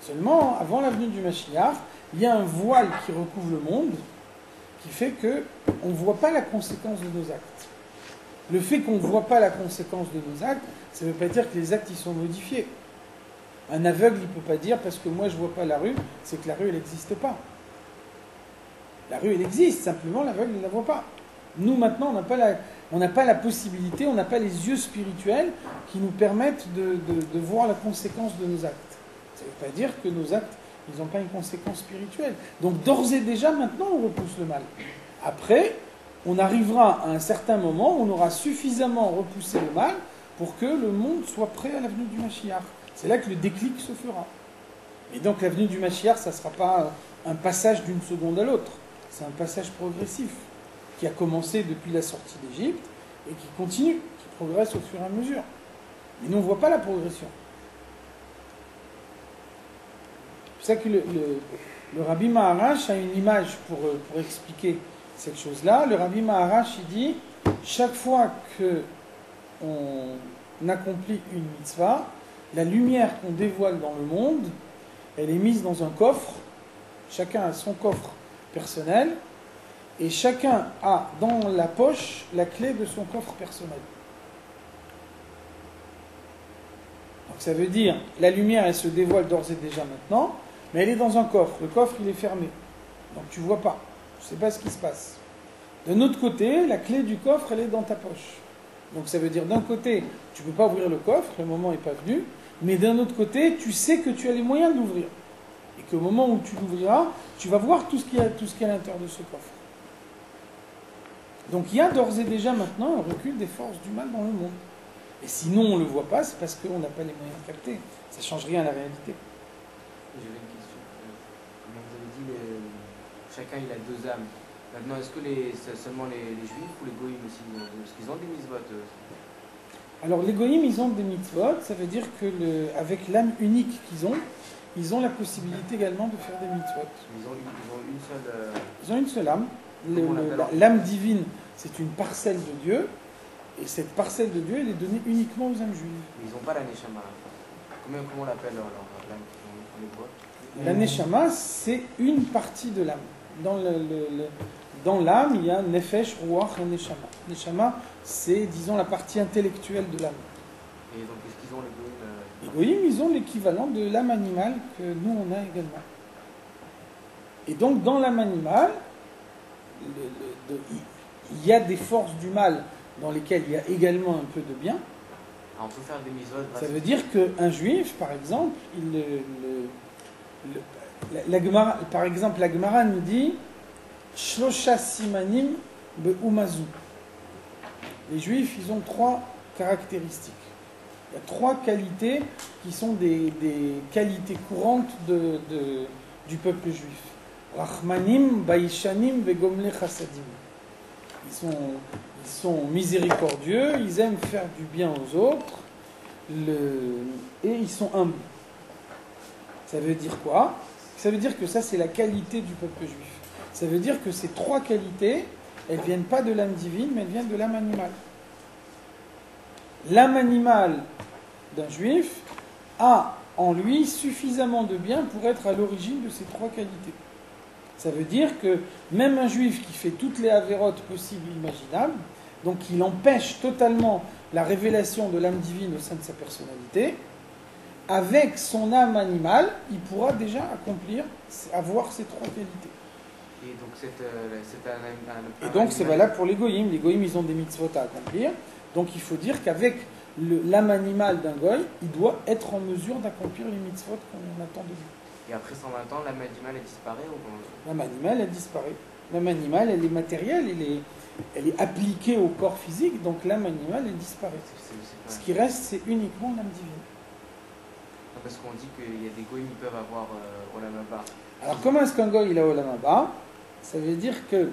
Seulement, avant la venue du Mashiach, il y a un voile qui recouvre le monde, qui fait qu'on ne voit pas la conséquence de nos actes. Le fait qu'on ne voit pas la conséquence de nos actes, ça ne veut pas dire que les actes ils sont modifiés. Un aveugle, il ne peut pas dire parce que moi je ne vois pas la rue, c'est que la rue elle n'existe pas. La rue elle existe, simplement l'aveugle il ne la voit pas. Nous maintenant on n'a pas la possibilité, on n'a pas les yeux spirituels qui nous permettent de voir la conséquence de nos actes. Ça ne veut pas dire que nos actes ils n'ont pas une conséquence spirituelle. Donc d'ores et déjà maintenant on repousse le mal. Après, on arrivera à un certain moment où on aura suffisamment repoussé le mal pour que le monde soit prêt à la venue du Mashiach. C'est là que le déclic se fera. Et donc la venue du Mashiach, ça ne sera pas un passage d'une seconde à l'autre. C'est un passage progressif qui a commencé depuis la sortie d'Égypte et qui continue, qui progresse au fur et à mesure. Mais nous, on ne voit pas la progression. C'est pour ça que le Rabbi Maharash a une image pour expliquer cette chose-là. Le Rabbi Maharash, il dit, chaque fois qu'on accomplit une mitzvah, la lumière qu'on dévoile dans le monde, elle est mise dans un coffre. Chacun a son coffre personnel et chacun a dans la poche la clé de son coffre personnel. Donc ça veut dire, la lumière, elle se dévoile d'ores et déjà maintenant, mais elle est dans un coffre. Le coffre, il est fermé. Donc tu ne vois pas. Tu ne sais pas ce qui se passe. D'un autre côté, la clé du coffre, elle est dans ta poche. Donc ça veut dire, d'un côté, tu ne peux pas ouvrir le coffre, le moment n'est pas venu, mais d'un autre côté, tu sais que tu as les moyens de l'ouvrir. Et qu'au moment où tu l'ouvriras, tu vas voir tout ce qu'il y a à l'intérieur de ce coffre. Donc il y a d'ores et déjà maintenant un recul des forces du mal dans le monde. Et sinon on ne le voit pas, c'est parce qu'on n'a pas les moyens de capter. Ça ne change rien à la réalité. J'avais une question. Comme vous avez dit, chacun il a deux âmes. Maintenant, est-ce que c'est seulement les juifs ou les goïms aussi? Parce qu'ils ont des mitzvot. Alors les goïms, ils ont des mitzvot, ça veut dire que avec l'âme unique ils ont la possibilité également de faire des mitzvot. Ils ont une seule. Ils ont une seule âme. Comment on l'appelle? L'âme divine, c'est une parcelle de Dieu, et cette parcelle de Dieu, elle est donnée uniquement aux âmes juives. Mais ils n'ont pas la neshama. Comment on l'appelle l'âme qu'on les voit? La neshama, c'est une partie de l'âme. Dans l'âme, il y a nefesh, ruach et neshama. Neshama, c'est, disons, la partie intellectuelle de l'âme. Et donc, est-ce qu'ils ont les goïms Les goïms, ils ont l'équivalent de l'âme animale que nous, on a également. Et donc, dans l'âme animale, il y a des forces du mal dans lesquelles il y a également un peu de bien. on peut faire des mitzvot. Ça veut dire qu'un juif, par exemple, par exemple, la Gemara nous dit Shlosha simanim be'umazu. Les juifs, ils ont trois caractéristiques. Il y a trois qualités qui sont des qualités courantes du peuple juif. Rachmanim, baishanim, vegomle chassadim. Ils sont miséricordieux, ils aiment faire du bien aux autres, et ils sont humbles. Ça veut dire quoi? Ça veut dire que ça, c'est la qualité du peuple juif. Ça veut dire que ces trois qualités, elles ne viennent pas de l'âme divine, mais elles viennent de l'âme animale. L'âme animale d'un juif a en lui suffisamment de bien pour être à l'origine de ces trois qualités. Ça veut dire que même un juif qui fait toutes les avérotes possibles et imaginables, donc il empêche totalement la révélation de l'âme divine au sein de sa personnalité, avec son âme animale, il pourra déjà avoir ces trois qualités. Et donc c'est Et donc c'est valable pour les goïms. Les goïms, ils ont des mitzvot à accomplir. Donc il faut dire qu'avec l'âme animale d'un goï, il doit être en mesure d'accomplir les mitzvot qu'on attend de lui. Et après 120 ans, l'âme animale elle disparaît ou comment? L'âme animale, elle disparaît. L'âme animale, elle est matérielle, elle est appliquée au corps physique, donc l'âme animale, elle disparaît. Ce qui reste, c'est uniquement l'âme divine. Parce qu'on dit qu'il y a des goïms qui peuvent avoir Olam Haba. Alors comment est-ce qu'un goï il a Olam Haba? Ça veut dire que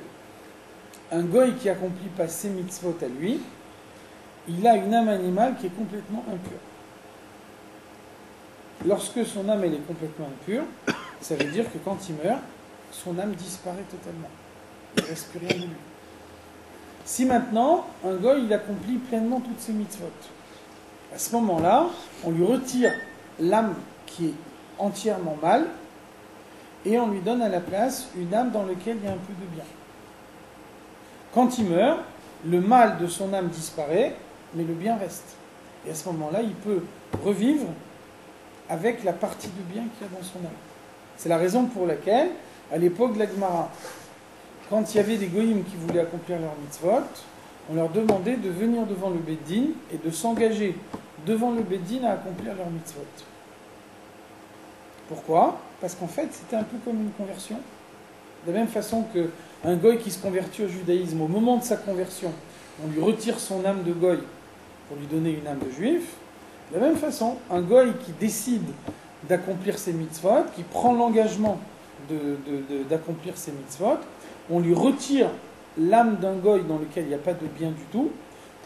un goï qui accomplit pas ses mitzvot à lui, il a une âme animale qui est complètement impure. Lorsque son âme elle est complètement impure, ça veut dire que quand il meurt, son âme disparaît totalement. Il ne reste plus rien de lui. Si maintenant, un goï il accomplit pleinement toutes ses mitzvot, à ce moment-là, on lui retire l'âme qui est entièrement mal, et on lui donne à la place une âme dans laquelle il y a un peu de bien. Quand il meurt, le mal de son âme disparaît, mais le bien reste. Et à ce moment-là, il peut revivre avec la partie de bien qu'il y a dans son âme. C'est la raison pour laquelle, à l'époque de la Gemara, quand il y avait des goïms qui voulaient accomplir leur mitzvot, on leur demandait de venir devant le Beddin et de s'engager devant le Beddin à accomplir leur mitzvot. Pourquoi? Parce qu'en fait, c'était un peu comme une conversion. De la même façon qu'un goy qui se convertit au judaïsme, au moment de sa conversion, on lui retire son âme de goy pour lui donner une âme de juif. De la même façon, un goy qui décide d'accomplir ses mitzvot, qui prend l'engagement d'accomplir ses mitzvot, on lui retire l'âme d'un goy dans lequel il n'y a pas de bien du tout,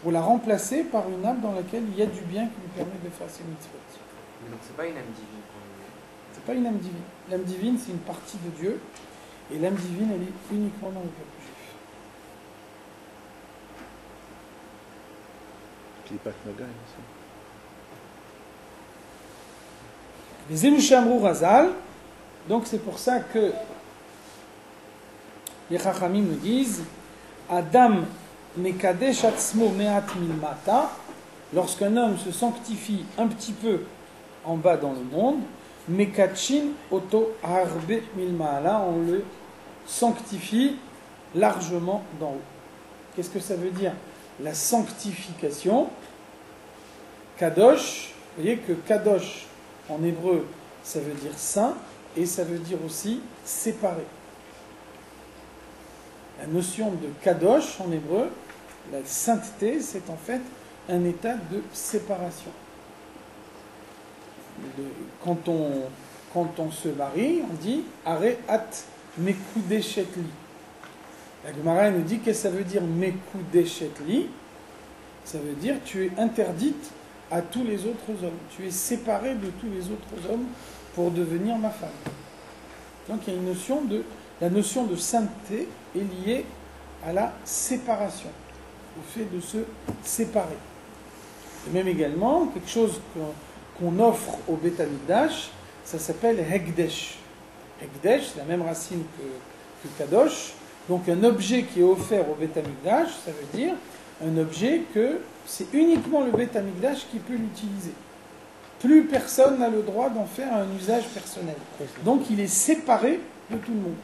pour la remplacer par une âme dans laquelle il y a du bien qui lui permet de faire ses mitzvot. Mais donc c'est pas une âme divine. C'est pas une âme divine. L'âme divine, c'est une partie de Dieu, et l'âme divine, elle est uniquement dans le peuple juif. C'est pas que Naga, ça. Les Elushamrou Razal, donc c'est pour ça que les Chachamim nous disent Adam mekadesh atzmo me'at milmata, lorsqu'un homme se sanctifie un petit peu en bas dans le monde, mekachin oto harbe milmala, on le sanctifie largement d'en haut. Qu'est-ce que ça veut dire? La sanctification, kadosh, vous voyez que kadosh en hébreu ça veut dire saint et ça veut dire aussi séparé. La notion de kadosh en hébreu, la sainteté, c'est en fait un état de séparation. Quand on se marie, on dit Are at mekudeshetli. La Gemara nous dit qu'est-ce que ça veut dire mekudeshetli? Ça veut dire tu es interdite à tous les autres hommes. Tu es séparée de tous les autres hommes pour devenir ma femme. Donc il y a une notion la notion de sainteté est liée à la séparation, au fait de se séparer. Et même également, quelque chose qu'on offre au Beth Amikdash, ça s'appelle Hekdesh. Hekdesh, c'est la même racine que Kadosh. Donc un objet qui est offert au Beth Amikdash, ça veut dire un objet que c'est uniquement le Beth Amikdash qui peut l'utiliser. Plus personne n'a le droit d'en faire un usage personnel. Donc il est séparé de tout le monde.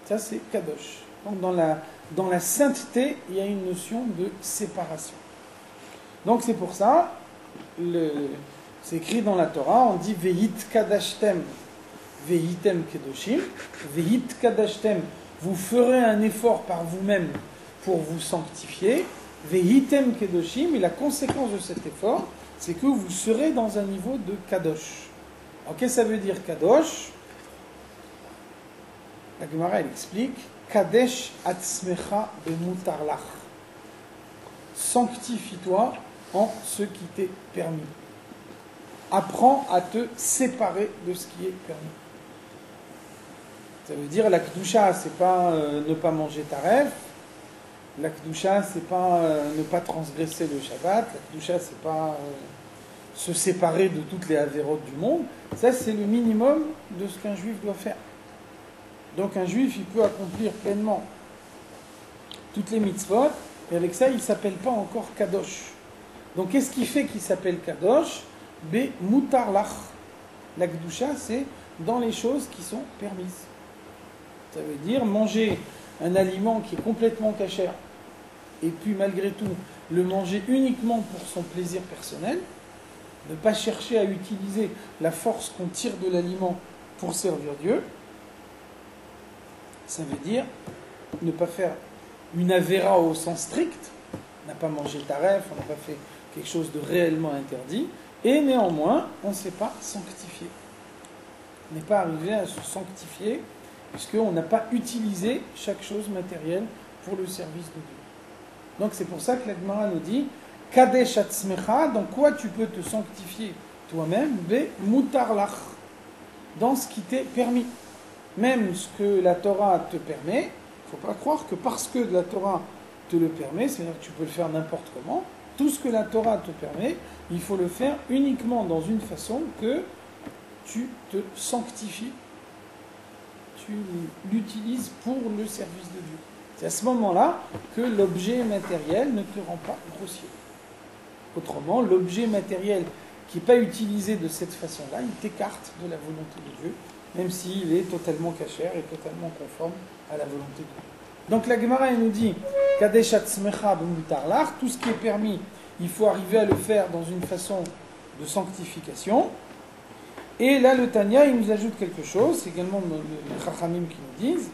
Ça c'est Kadosh. Donc dans la sainteté, il y a une notion de séparation. Donc c'est pour ça, c'est écrit dans la Torah, on dit Vehit Kadashtem, Vehitem Kedoshim, Vehit Kadashtem, vous ferez un effort par vous-même pour vous sanctifier, Vehitem Kedoshim, et la conséquence de cet effort, c'est que vous serez dans un niveau de Kadosh. Alors qu'est-ce que ça veut dire Kadosh? La Gemara elle explique Kadesh atzmecha bemutarlach. Sanctifie-toi en ce qui t'est permis. Apprends à te séparer de ce qui est permis. Ça veut dire la Kedusha, c'est pas ne pas manger taref. La Kedusha, c'est pas ne pas transgresser le Shabbat. La Kedusha, c'est pas se séparer de toutes les avérotes du monde. Ça, c'est le minimum de ce qu'un juif doit faire. Donc un juif, il peut accomplir pleinement toutes les mitzvot, et avec ça, il ne s'appelle pas encore Kadosh. Donc qu'est-ce qui fait qu'il s'appelle Kadosh? Be mutar lach. La Kedusha, c'est dans les choses qui sont permises. Ça veut dire manger un aliment qui est complètement cachère, et puis malgré tout, le manger uniquement pour son plaisir personnel, ne pas chercher à utiliser la force qu'on tire de l'aliment pour servir Dieu. Ça veut dire ne pas faire une avéra au sens strict, on n'a pas mangé taref, on n'a pas fait quelque chose de réellement interdit, et néanmoins, on ne s'est pas sanctifié. On n'est pas arrivé à se sanctifier, puisqu'on n'a pas utilisé chaque chose matérielle pour le service de Dieu. Donc c'est pour ça que la Gemara nous dit Kadesh atzmecha, dans quoi tu peux te sanctifier toi-même, be mutar lach, dans ce qui t'est permis. Même ce que la Torah te permet, il ne faut pas croire que parce que la Torah te le permet, c'est-à-dire que tu peux le faire n'importe comment, tout ce que la Torah te permet, il faut le faire uniquement dans une façon que tu te sanctifies, tu l'utilises pour le service de Dieu. C'est à ce moment-là que l'objet matériel ne te rend pas grossier. Autrement, l'objet matériel qui n'est pas utilisé de cette façon-là, il t'écarte de la volonté de Dieu, même s'il est totalement cachère et totalement conforme à la volonté de Dieu. Donc la Gemara elle nous dit Kadesh atzmecha b'mutar lach, tout ce qui est permis, il faut arriver à le faire dans une façon de sanctification. Et là le Tanya il nous ajoute quelque chose, c'est également les Chachamim qui nous disent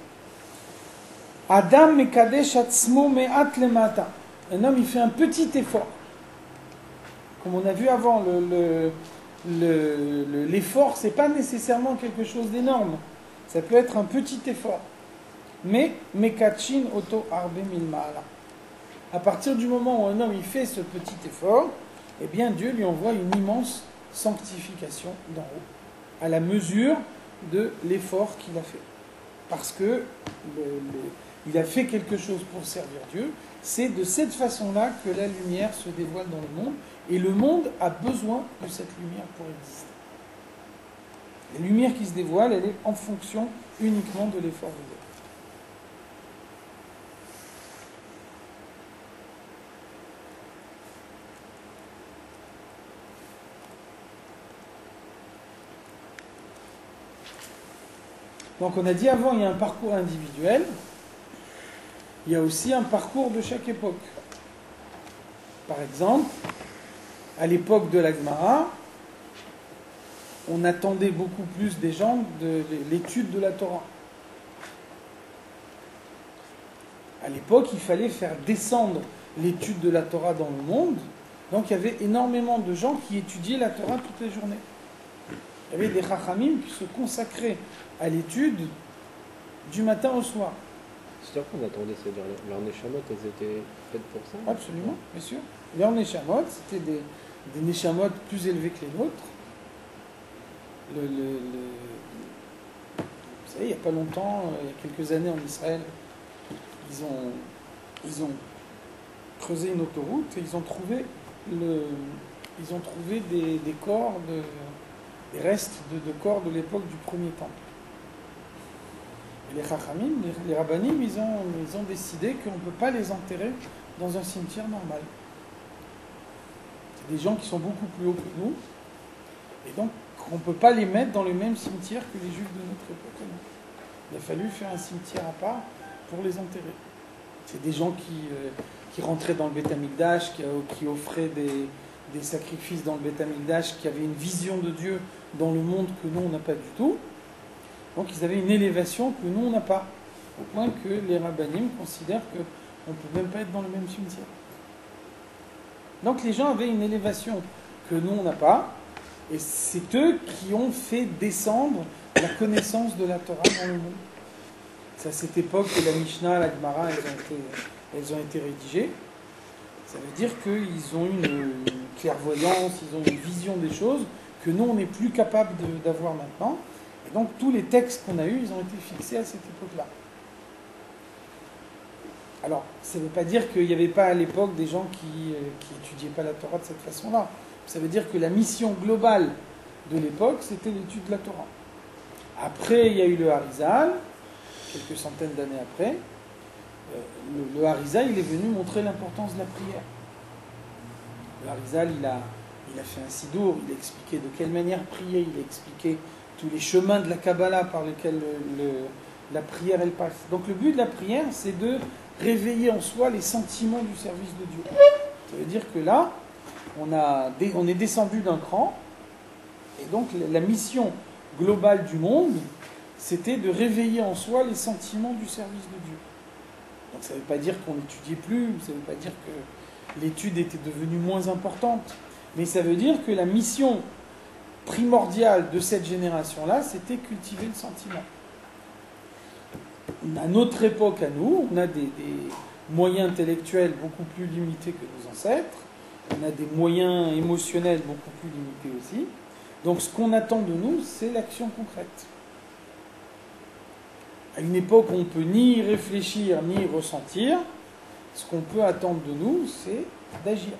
Adam mekadesh atzmo me'at lemata. Un homme il fait un petit effort. Comme on a vu avant, l'effort, ce n'est pas nécessairement quelque chose d'énorme. Ça peut être un petit effort. Mais, mekachin auto arbe milmaala. À partir du moment où un homme il fait ce petit effort, eh bien Dieu lui envoie une immense sanctification d'en haut, à la mesure de l'effort qu'il a fait. Parce que il a fait quelque chose pour servir Dieu. C'est de cette façon-là que la lumière se dévoile dans le monde. Et le monde a besoin de cette lumière pour exister. La lumière qui se dévoile, elle est en fonction uniquement de l'effort de Dieu. Donc on a dit avant, il y a un parcours individuel, il y a aussi un parcours de chaque époque. Par exemple, à l'époque de la Gemara, on attendait beaucoup plus des gens de l'étude de la Torah. À l'époque, il fallait faire descendre l'étude de la Torah dans le monde, donc il y avait énormément de gens qui étudiaient la Torah toute la journée. Il y avait des Chachamim qui se consacraient à l'étude du matin au soir. C'est-à-dire qu'on attendait, c'est-à-dire leurs Neshamot, elles étaient faites pour ça? Absolument, bien sûr. Leurs Neshamot, c'était des Neshamot plus élevés que les nôtres. Vous savez, il n'y a pas longtemps, il y a quelques années en Israël, ils ont creusé une autoroute et ils ont trouvé des corps, des restes de corps de l'époque du premier temple. Et les Chachamim, les Rabbanim, ils ont décidé qu'on ne peut pas les enterrer dans un cimetière normal. C'est des gens qui sont beaucoup plus hauts que nous, et donc on ne peut pas les mettre dans le même cimetière que les Juifs de notre époque. Il a fallu faire un cimetière à part pour les enterrer. C'est des gens qui rentraient dans le Beth Amikdash, qui offraient des sacrifices dans le Beth Amikdash, qui avaient une vision de Dieu dans le monde que nous, on n'a pas du tout. Donc ils avaient une élévation que nous, on n'a pas. Au point que les rabbanim considèrent qu'on ne peut même pas être dans le même cimetière. Donc les gens avaient une élévation que nous, on n'a pas. Et c'est eux qui ont fait descendre la connaissance de la Torah dans le monde. C'est à cette époque que la Mishnah, la Gemara, elles ont été rédigées. Ça veut dire qu'ils ont une clairvoyance, ils ont une vision des choses que nous, on n'est plus capable d'avoir maintenant. Et donc tous les textes qu'on a eus, ils ont été fixés à cette époque-là. Alors, ça ne veut pas dire qu'il n'y avait pas à l'époque des gens qui étudiaient pas la Torah de cette façon-là. Ça veut dire que la mission globale de l'époque, c'était l'étude de la Torah. Après, il y a eu le Harizal, quelques centaines d'années après. Le Harizal, il est venu montrer l'importance de la prière. Le Harizal, il a fait un sidour, il a expliqué de quelle manière prier, il a expliqué tous les chemins de la Kabbalah par lesquels la prière, elle passe. Donc le but de la prière, c'est de réveiller en soi les sentiments du service de Dieu. Ça veut dire que là, on est descendu d'un cran, et donc la mission globale du monde, c'était de réveiller en soi les sentiments du service de Dieu. Donc ça ne veut pas dire qu'on n'étudiait plus, ça ne veut pas dire que l'étude était devenue moins importante, mais ça veut dire que la mission primordiale de cette génération-là, c'était cultiver le sentiment. À notre époque, à nous, on a des moyens intellectuels beaucoup plus limités que nos ancêtres, on a des moyens émotionnels beaucoup plus limités aussi. Donc ce qu'on attend de nous, c'est l'action concrète. À une époque où on ne peut ni réfléchir ni ressentir, ce qu'on peut attendre de nous, c'est d'agir.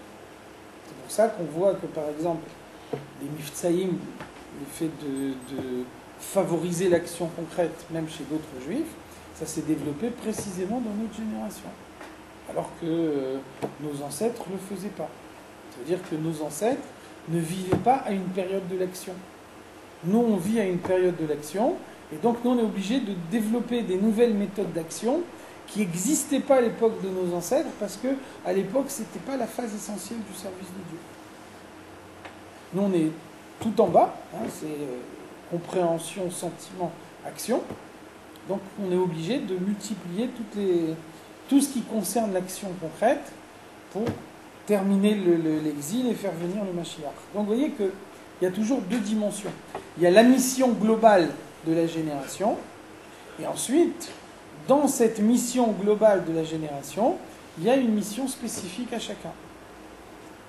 C'est pour ça qu'on voit que, par exemple, les miftsaïm, le fait de favoriser l'action concrète, même chez d'autres juifs, ça s'est développé précisément dans notre génération. Alors que nos ancêtres ne le faisaient pas. Ça veut dire que nos ancêtres ne vivaient pas à une période de l'action. Nous, on vit à une période de l'action, et donc nous, on est obligé de développer des nouvelles méthodes d'action qui n'existaient pas à l'époque de nos ancêtres, parce qu'à l'époque, ce n'était pas la phase essentielle du service de Dieu. Nous, on est tout en bas, c'est compréhension, sentiment, action. Donc, on est obligé de multiplier tout ce qui concerne l'action concrète pour terminer l'exil et faire venir le Mashiach. Donc, vous voyez qu'il y a toujours deux dimensions. Il y a la mission globale de la génération, et ensuite, dans cette mission globale de la génération, il y a une mission spécifique à chacun.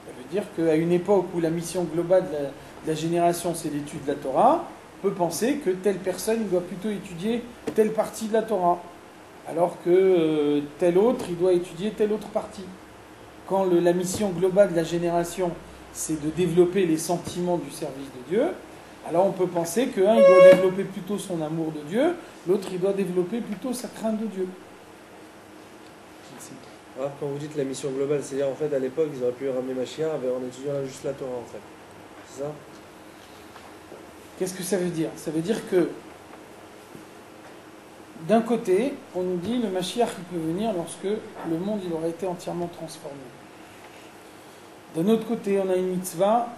Ça veut dire qu'à une époque où la mission globale de la génération, c'est l'étude de la Torah, on peut penser que telle personne doit plutôt étudier telle partie de la Torah, alors que tel autre, il doit étudier telle autre partie. Quand la mission globale de la génération, c'est de développer les sentiments du service de Dieu, alors on peut penser qu'un, il doit développer plutôt son amour de Dieu, l'autre, il doit développer plutôt sa crainte de Dieu. Alors, quand vous dites la mission globale, c'est-à-dire en fait à l'époque ils auraient pu ramener Mashiach en étudiant juste la Torah en fait. C'est ça? Qu'est-ce que ça veut dire? Ça veut dire que d'un côté, on nous dit le Mashiach il peut venir lorsque le monde il aura été entièrement transformé. D'un autre côté, on a une mitzvah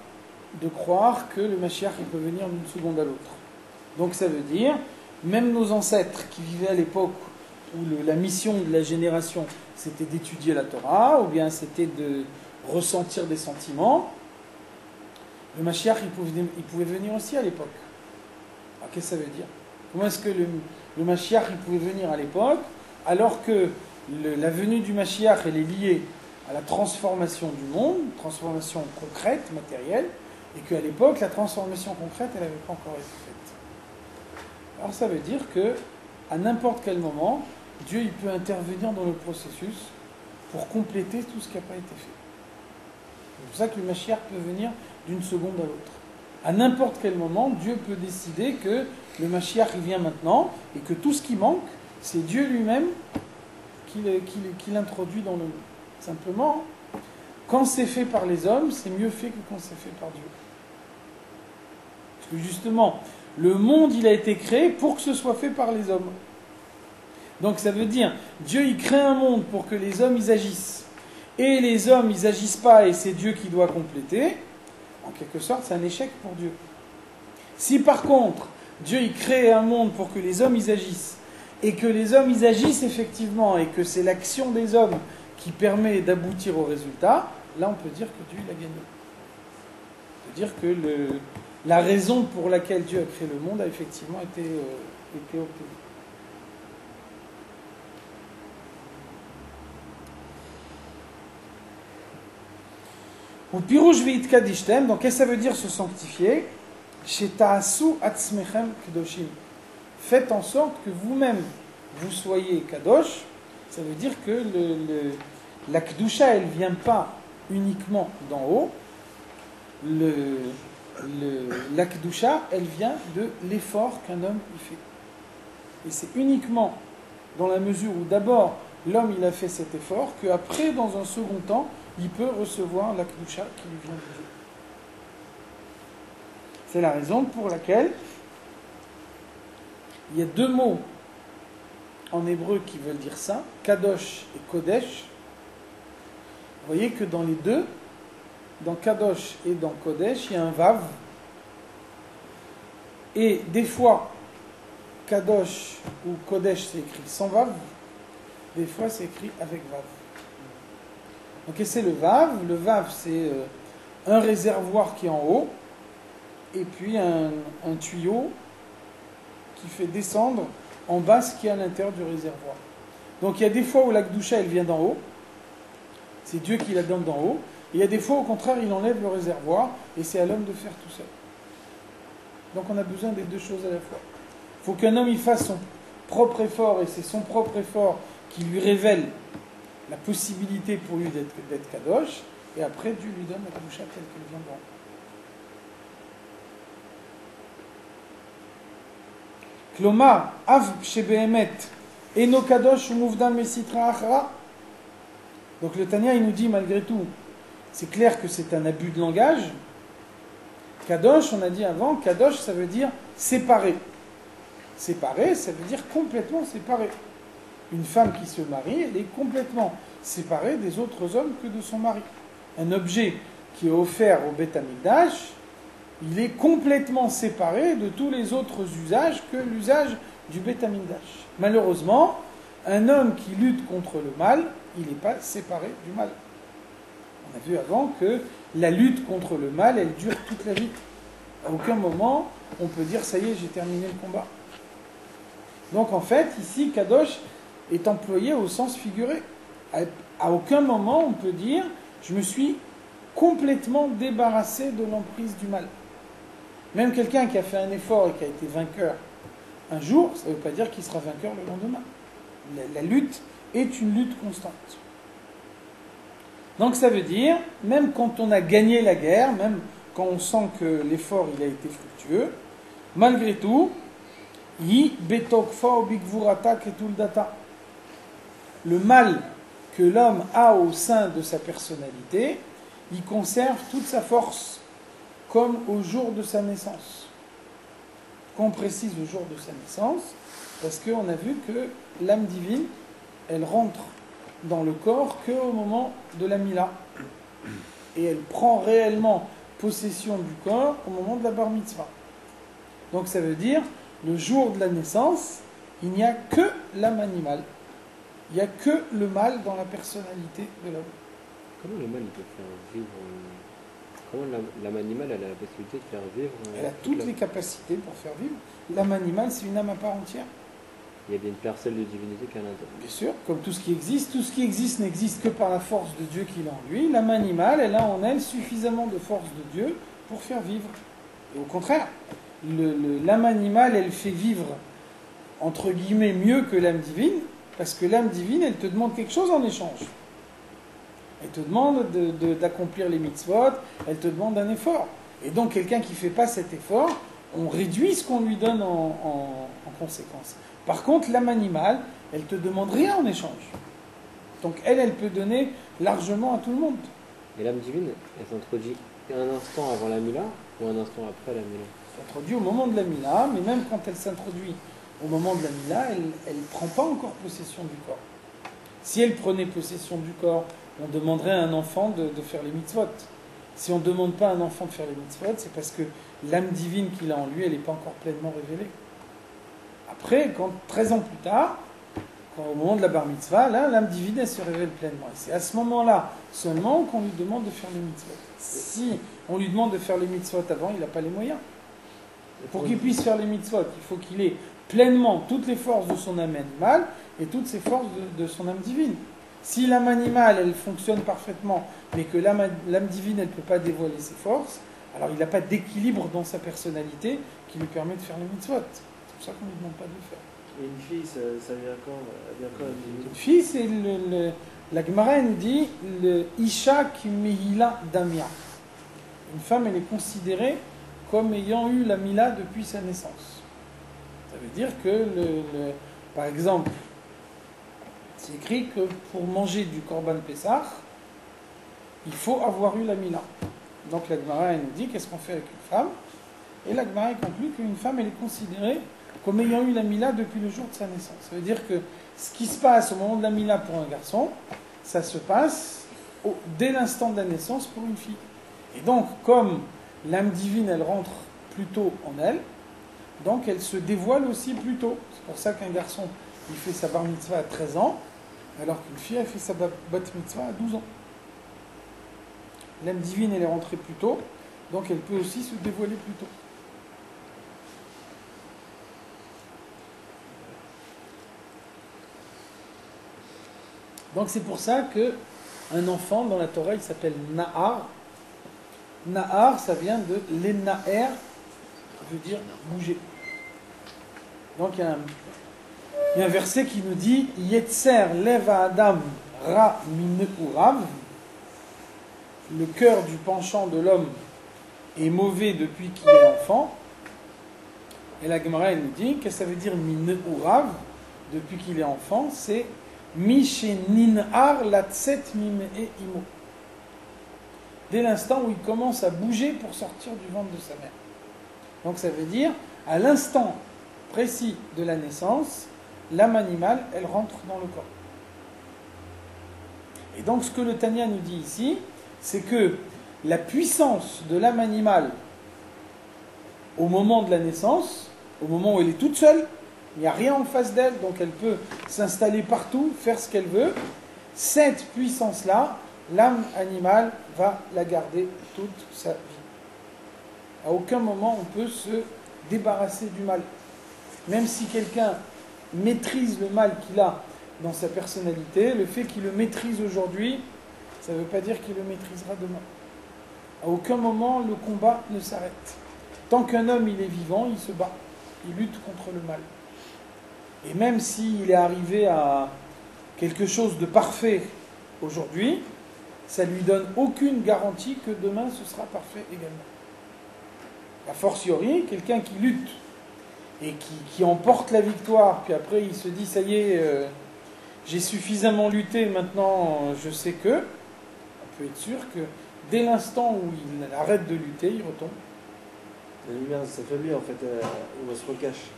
de croire que le Mashiach il peut venir d'une seconde à l'autre. Donc ça veut dire, même nos ancêtres qui vivaient à l'époque où la mission de la génération c'était d'étudier la Torah, ou bien c'était de ressentir des sentiments, le Mashiach il pouvait venir aussi à l'époque. Alors qu'est-ce que ça veut dire? Comment est-ce que le Mashiach il pouvait venir à l'époque alors que la venue du Mashiach elle est liée à la transformation du monde, transformation concrète, matérielle, et qu'à l'époque la transformation concrète elle n'avait pas encore été faite. Alors ça veut dire que à n'importe quel moment, Dieu il peut intervenir dans le processus pour compléter tout ce qui n'a pas été fait. C'est pour ça que le Mashiach peut venir d'une seconde à l'autre. À n'importe quel moment, Dieu peut décider que le Mashiach il vient maintenant et que tout ce qui manque, c'est Dieu lui-même qui l'introduit dans le monde. Simplement, quand c'est fait par les hommes, c'est mieux fait que quand c'est fait par Dieu. Parce que justement, le monde il a été créé pour que ce soit fait par les hommes. Donc ça veut dire, Dieu il crée un monde pour que les hommes ils agissent. Et les hommes ils agissent pas et c'est Dieu qui doit compléter. En quelque sorte, c'est un échec pour Dieu. Si par contre, Dieu il crée un monde pour que les hommes ils agissent, et que les hommes ils agissent effectivement, et que c'est l'action des hommes qui permet d'aboutir au résultat, là on peut dire que Dieu il a gagné. On peut dire que la raison pour laquelle Dieu a créé le monde a effectivement été obtenue. Ou pirouj veit kadishtem, donc qu'est-ce que ça veut dire se sanctifier? Sheta'asu atzmechem kedoshim. Faites en sorte que vous-même, vous soyez kadosh. Ça veut dire que la kedusha, elle ne vient pas uniquement d'en haut. La kedusha, elle vient de l'effort qu'un homme y fait. Et c'est uniquement dans la mesure où d'abord l'homme il a fait cet effort qu'après, dans un second temps, il peut recevoir la kedusha qui lui vient de Dieu. C'est la raison pour laquelle il y a deux mots en hébreu qui veulent dire ça, kadosh et kodesh. Vous voyez que dans les deux, dans kadosh et dans kodesh, il y a un vav. Et des fois, kadosh ou kodesh c'est écrit sans vav, des fois c'est écrit avec vav. Donc et c'est le vav. Le vav c'est un réservoir qui est en haut et puis un tuyau qui fait descendre en bas ce qui est à l'intérieur du réservoir. Donc il y a des fois où la kedusha elle vient d'en haut, c'est Dieu qui la donne d'en haut, et il y a des fois au contraire il enlève le réservoir et c'est à l'homme de faire tout seul. Donc on a besoin des deux choses à la fois. Il faut qu'un homme il fasse son propre effort et c'est son propre effort qui lui révèle la possibilité pour lui d'être kadosh, et après Dieu lui donne la kedusha telle qu'elle vient d'en haut. Klomar, av shebehemet, eno kadosh ou mouvdan mesitra achra. Donc le Tanya, il nous dit malgré tout, c'est clair que c'est un abus de langage. Kadosh, on a dit avant, kadosh ça veut dire séparé. Séparé, ça veut dire complètement séparé. Une femme qui se marie, elle est complètement séparée des autres hommes que de son mari. Un objet qui est offert au Beth Amikdash, il est complètement séparé de tous les autres usages que l'usage du Beth Amikdash. Malheureusement, un homme qui lutte contre le mal, il n'est pas séparé du mal. On a vu avant que la lutte contre le mal, elle dure toute la vie. À aucun moment, on peut dire, ça y est, j'ai terminé le combat. Donc en fait, ici, Kadosh est employé au sens figuré. À aucun moment, on peut dire, je me suis complètement débarrassé de l'emprise du mal. Même quelqu'un qui a fait un effort et qui a été vainqueur un jour, ça ne veut pas dire qu'il sera vainqueur le lendemain. La lutte est une lutte constante. Donc ça veut dire, même quand on a gagné la guerre, même quand on sent que l'effort il a été fructueux, malgré tout, yi betokfa obikvurata ketuldata. Le mal que l'homme a au sein de sa personnalité, il conserve toute sa force, comme au jour de sa naissance. Qu'on précise au jour de sa naissance, parce qu'on a vu que l'âme divine, elle rentre dans le corps qu'au moment de la Mila. Et elle prend réellement possession du corps au moment de la Bar Mitzvah. Donc ça veut dire, le jour de la naissance, il n'y a que l'âme animale. Il n'y a que le mal dans la personnalité de l'homme. Comment le mal il peut faire vivre Comment l'âme animale elle a la possibilité de faire vivre Elle a toutes les capacités pour faire vivre. L'âme animale, c'est une âme à part entière. Il y a bien une parcelle de divinité qu'à l'intérieur. Bien sûr, comme tout ce qui existe n'existe que par la force de Dieu qu'il a en lui. L'âme animale, elle a en elle suffisamment de force de Dieu pour faire vivre. Et au contraire, l'âme animale, elle fait vivre, entre guillemets, mieux que l'âme divine, parce que l'âme divine, elle te demande quelque chose en échange. Elle te demande d'accomplir les mitzvot, elle te demande un effort. Et donc, quelqu'un qui ne fait pas cet effort, on réduit ce qu'on lui donne en conséquence. Par contre, l'âme animale, elle ne te demande rien en échange. Donc, elle peut donner largement à tout le monde. Et l'âme divine, elle s'introduit un instant avant la Mila ou un instant après la Mila? Elle s'introduit au moment de la Mila, mais même quand elle s'introduit au moment de la Mila, elle ne prend pas encore possession du corps. Si elle prenait possession du corps, on demanderait à un enfant de faire les mitzvot. Si on ne demande pas à un enfant de faire les mitzvot, c'est parce que l'âme divine qu'il a en lui, elle n'est pas encore pleinement révélée. Après, 13 ans plus tard, au moment de la bar mitzvah, là, l'âme divine, elle se révèle pleinement. Et c'est à ce moment-là seulement qu'on lui demande de faire les mitzvot. Si on lui demande de faire les mitzvot avant, il n'a pas les moyens. Pour qu'il puisse faire les mitzvot, il faut qu'il ait pleinement toutes les forces de son âme animale et toutes ses forces de son âme divine. Si l'âme animale, elle fonctionne parfaitement, mais que l'âme divine, elle ne peut pas dévoiler ses forces, Alors il n'a pas d'équilibre dans sa personnalité qui lui permet de faire les mitzvot. C'est pour ça qu'on ne lui demande pas de le faire. Et une fille, ça vient quand Une fille, c'est la Gemara nous dit le Isha qui mehila damia. Une femme, elle est considérée comme ayant eu la mila depuis sa naissance. Ça veut dire que, par exemple, c'est écrit que pour manger du Korban Pessah, il faut avoir eu la mila. Donc la Gemara, elle nous dit qu'est-ce qu'on fait avec une femme. Et la Gemara conclut qu'une femme, elle est considérée comme ayant eu la mila depuis le jour de sa naissance. Ça veut dire que ce qui se passe au moment de la mila pour un garçon, ça se passe dès l'instant de la naissance pour une fille. Et donc, comme l'âme divine, elle rentre plus tôt en elle, donc elle se dévoile aussi plus tôt. C'est pour ça qu'un garçon, il fait sa bar mitzvah à 13 ans, alors qu'une fille, elle fait sa bat mitzvah à 12 ans. L'âme divine, elle est rentrée plus tôt, donc elle peut aussi se dévoiler plus tôt. Donc c'est pour ça qu'un enfant dans la Torah, il s'appelle Nahar. Nahar, ça vient de l'Enaher, qui veut dire bouger. Donc il y a un verset qui nous dit Yetzer leva Adam ra minurav. Le cœur du penchant de l'homme est mauvais depuis qu'il est enfant. Et la Gemara, elle nous dit que ça veut dire minurav, depuis qu'il est enfant, c'est Misheninhar latset mimee imo. Dès l'instant où il commence à bouger pour sortir du ventre de sa mère. Donc ça veut dire, à l'instant précis de la naissance, l'âme animale, elle rentre dans le corps. Et donc ce que le Tanya nous dit ici, c'est que la puissance de l'âme animale au moment de la naissance, au moment où elle est toute seule, il n'y a rien en face d'elle, donc elle peut s'installer partout, faire ce qu'elle veut. Cette puissance-là, l'âme animale va la garder toute sa vie. À aucun moment on peut se débarrasser du mal. Même si quelqu'un maîtrise le mal qu'il a dans sa personnalité, le fait qu'il le maîtrise aujourd'hui, ça ne veut pas dire qu'il le maîtrisera demain. À aucun moment le combat ne s'arrête. Tant qu'un homme il est vivant, il se bat. Il lutte contre le mal. Et même s'il est arrivé à quelque chose de parfait aujourd'hui, ça ne lui donne aucune garantie que demain ce sera parfait également. A fortiori, quelqu'un qui lutte et qui emporte la victoire, puis après il se dit ça y est, j'ai suffisamment lutté, maintenant je sais que, on peut être sûr que dès l'instant où il arrête de lutter, il retombe. La lumière s'affaiblit en fait, on se recache.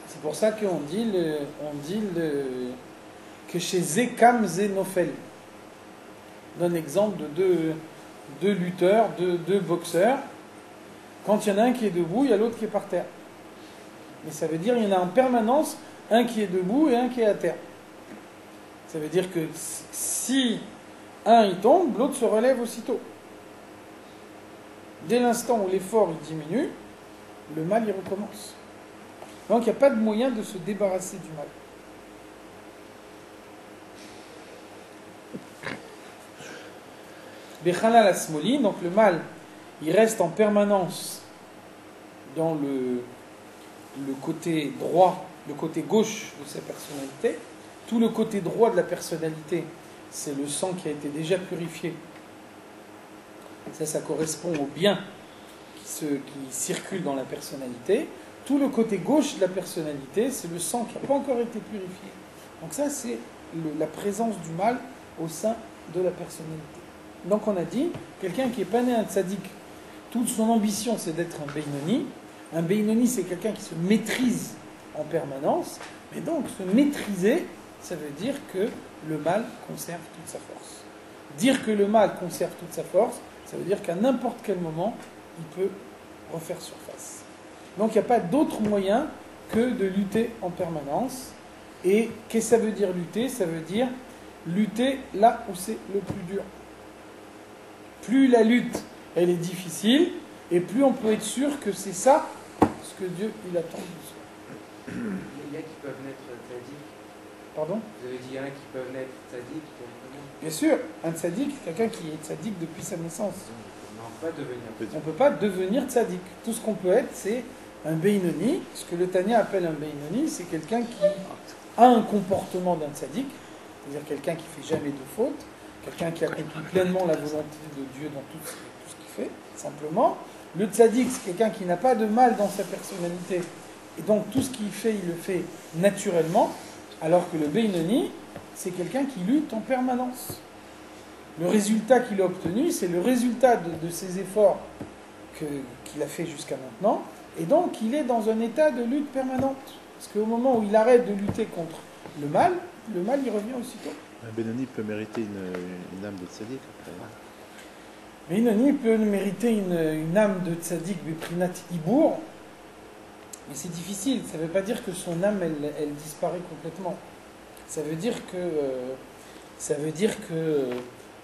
C'est pour ça qu'on dit, que chez Zekam Zenofel, on donne exemple de deux lutteurs, deux boxeurs. Quand il y en a un qui est debout, il y a l'autre qui est par terre. Mais ça veut dire qu'il y en a en permanence un qui est debout et un qui est à terre. Ça veut dire que si un il tombe, l'autre se relève aussitôt. Dès l'instant où l'effort il diminue, le mal il recommence. Donc il n'y a pas de moyen de se débarrasser du mal. Bechalal asmoli, donc le mal, il reste en permanence dans le côté droit, le côté gauche de sa personnalité. Tout le côté droit de la personnalité, c'est le sang qui a été déjà purifié. Ça correspond au bien qui circule dans la personnalité. Tout le côté gauche de la personnalité, c'est le sang qui n'a pas encore été purifié. Donc ça, c'est la présence du mal au sein de la personnalité. Donc on a dit, quelqu'un qui n'est pas né un tzaddik, toute son ambition c'est d'être un Beinoni. Un Beinoni, c'est quelqu'un qui se maîtrise en permanence. Mais donc se maîtriser, ça veut dire que le mal conserve toute sa force. Dire que le mal conserve toute sa force, ça veut dire qu'à n'importe quel moment, il peut refaire surface. Donc il n'y a pas d'autre moyen que de lutter en permanence. Et qu'est-ce que ça veut dire lutter? Ça veut dire lutter là où c'est le plus dur. Plus la lutte, elle est difficile, et plus on peut être sûr que c'est ça ce que Dieu il attend de soi. Il y a qui peuvent naître tzaddik. Pardon? Vous avez dit il y en a qui peuvent naître tzaddik. Bien sûr, un tzaddik, quelqu'un qui est tzaddik depuis sa naissance. On est en Pas devenir. On ne peut pas devenir tzaddik. Tout ce qu'on peut être, c'est un Beinoni. Ce que le Tanya appelle un Beinoni, c'est quelqu'un qui a un comportement d'un tzaddik, c'est-à-dire quelqu'un qui ne fait jamais de faute, quelqu'un qui accomplit pleinement la volonté de Dieu dans tout ce qu'il fait, simplement. Le tzaddik, c'est quelqu'un qui n'a pas de mal dans sa personnalité, et donc tout ce qu'il fait, il le fait naturellement, alors que le Beinoni, c'est quelqu'un qui lutte en permanence. Le résultat qu'il a obtenu, c'est le résultat de ses efforts qu'il a fait jusqu'à maintenant, et donc il est dans un état de lutte permanente. Parce qu'au moment où il arrête de lutter contre le mal il revient aussitôt. Un Benoni peut mériter une âme de tzaddik après. Benoni peut mériter une âme de tzaddik, beprinat ibour, mais c'est difficile. Ça ne veut pas dire que son âme, elle disparaît complètement. Ça veut dire que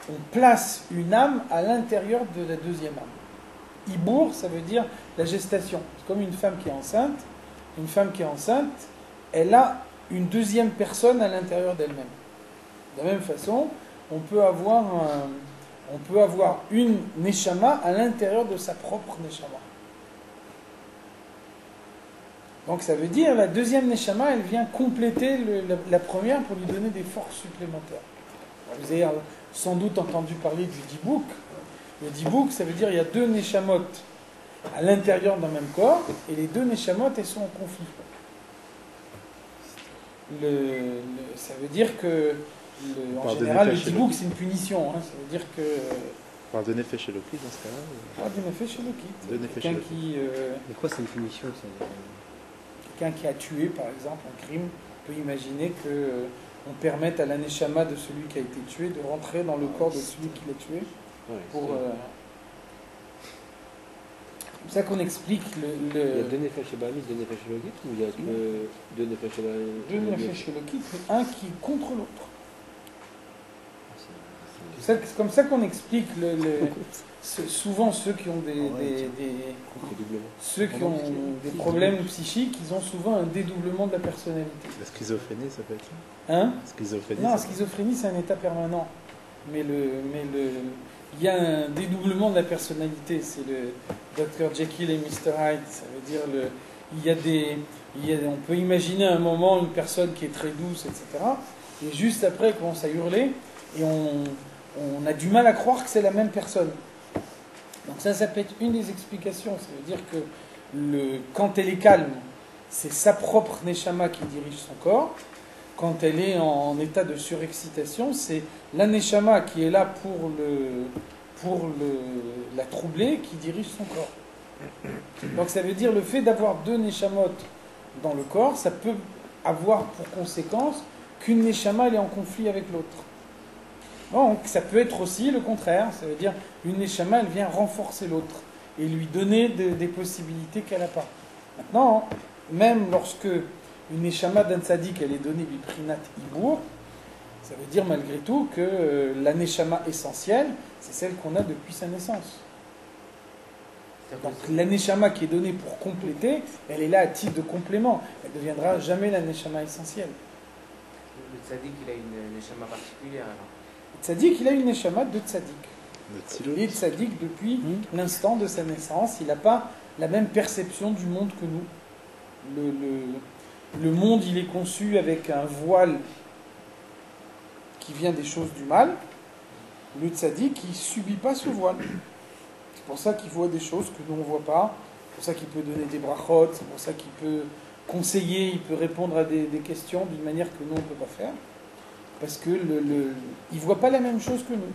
on place une âme à l'intérieur de la deuxième âme. Ibour, ça veut dire la gestation. C'est comme une femme qui est enceinte. Une femme qui est enceinte, elle a une deuxième personne à l'intérieur d'elle-même. De la même façon, on peut avoir une neshama à l'intérieur de sa propre neshama. Donc ça veut dire la deuxième neshama, elle vient compléter la première pour lui donner des forces supplémentaires. Vous avez sans doute entendu parler du dibouk. Le dibouk, ça veut dire il y a deux neshamot à l'intérieur d'un même corps, et les deux neshamot, elles sont en conflit. Ça veut dire que, en général, le dibouk, c'est une punition. Ça veut dire que... On parle de Nefesh Eloki dans ce cas-là On parle de Nefesh Elokit. De Nefesh Quelqu'un Elokit. Mais quoi, c'est une punition ça Quelqu'un qui a tué, par exemple, un crime, on peut imaginer qu'on permette à la neshama de celui qui a été tué de rentrer dans le corps de celui qui l'a tué. Ouais, Pour, c'est comme ça qu'on explique Il y a deux Nefesh Ebamis, deux Nefesh Elokit, ou il y a que deux Nefesh deux Nefesh Elokit, mais un qui est contre l'autre. C'est comme ça qu'on explique souvent ceux qui ont ceux qui ont des problèmes psychiques, ils ont souvent un dédoublement de la personnalité. La schizophrénie, ça peut être ça Hein? Schizophrénie, Non, la ça peut être- schizophrénie, c'est un état permanent. Mais il y a un dédoublement de la personnalité. C'est le Dr. Jekyll et Mr. Hyde. Ça veut dire, on peut imaginer à un moment une personne qui est très douce, etc. Et juste après, elle commence à hurler et on a du mal à croire que c'est la même personne. Donc ça peut être une des explications. Ça veut dire que quand elle est calme, c'est sa propre neshama qui dirige son corps. Quand elle est en état de surexcitation, c'est la neshama qui est là pour la troubler qui dirige son corps. Donc ça veut dire le fait d'avoir deux neshamot dans le corps, ça peut avoir pour conséquence qu'une neshama elle est en conflit avec l'autre. Donc ça peut être aussi le contraire, ça veut dire une neshama elle vient renforcer l'autre et lui donner des possibilités qu'elle n'a pas. Maintenant, même lorsque une neshama d'un tzaddik elle est donnée biprinat ibour, ça veut dire malgré tout que la neshama essentielle, c'est celle qu'on a depuis sa naissance. Donc la neshama qui est donnée pour compléter, elle est là à titre de complément. Elle ne deviendra jamais la neshama essentielle. Le tzaddik, il a une neshama particulière alors. Le tzaddik, il a une neshama de tzaddik. Le tzilot. Il est tzaddik depuis l'instant de sa naissance. Il n'a pas la même perception du monde que nous. Le monde, il est conçu avec un voile qui vient des choses du mal. Le tzaddik, il ne subit pas ce voile. C'est pour ça qu'il voit des choses que nous, on ne voit pas. C'est pour ça qu'il peut donner des brachot. C'est pour ça qu'il peut conseiller, il peut répondre à des questions d'une manière que nous, on ne peut pas faire. Parce que il ne voit pas la même chose que nous.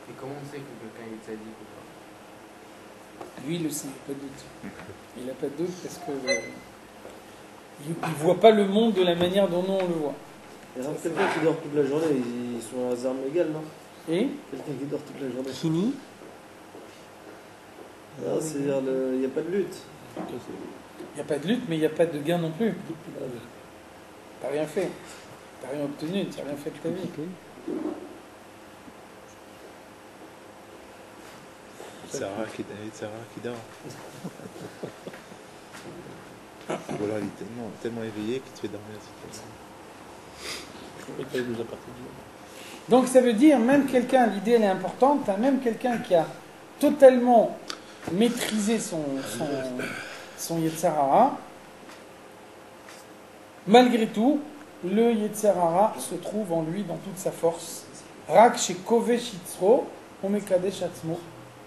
Et comment on sait que quelqu'un est tzaddik ou pas? Lui, il le sait, il n'y a pas de doute. Il n'a pas de doute parce que il ne voit pas le monde de la manière dont nous, on le voit. Il y a quelqu'un qui dort toute la journée, ils sont à armes légales, non? Et Quelqu'un qui dort toute la journée. Kini. Non, c'est-à-dire, il n'y a pas de lutte. il n'y a pas de lutte, mais il n'y a pas de gain non plus. T'as rien fait. T'as rien obtenu, t'as rien fait de ta vie. Sarah qui dort. Ou alors il est tellement éveillé qu'il te fait dormir. Et pas nous appartenir. Donc ça veut dire, même quelqu'un, l'idée elle est importante, hein, même quelqu'un qui a totalement maîtriser son Yetzer Hara, malgré tout, le Yetzer Hara se trouve en lui dans toute sa force. Rak chez Kovesh Yitzro, Omekadesh Atzmo.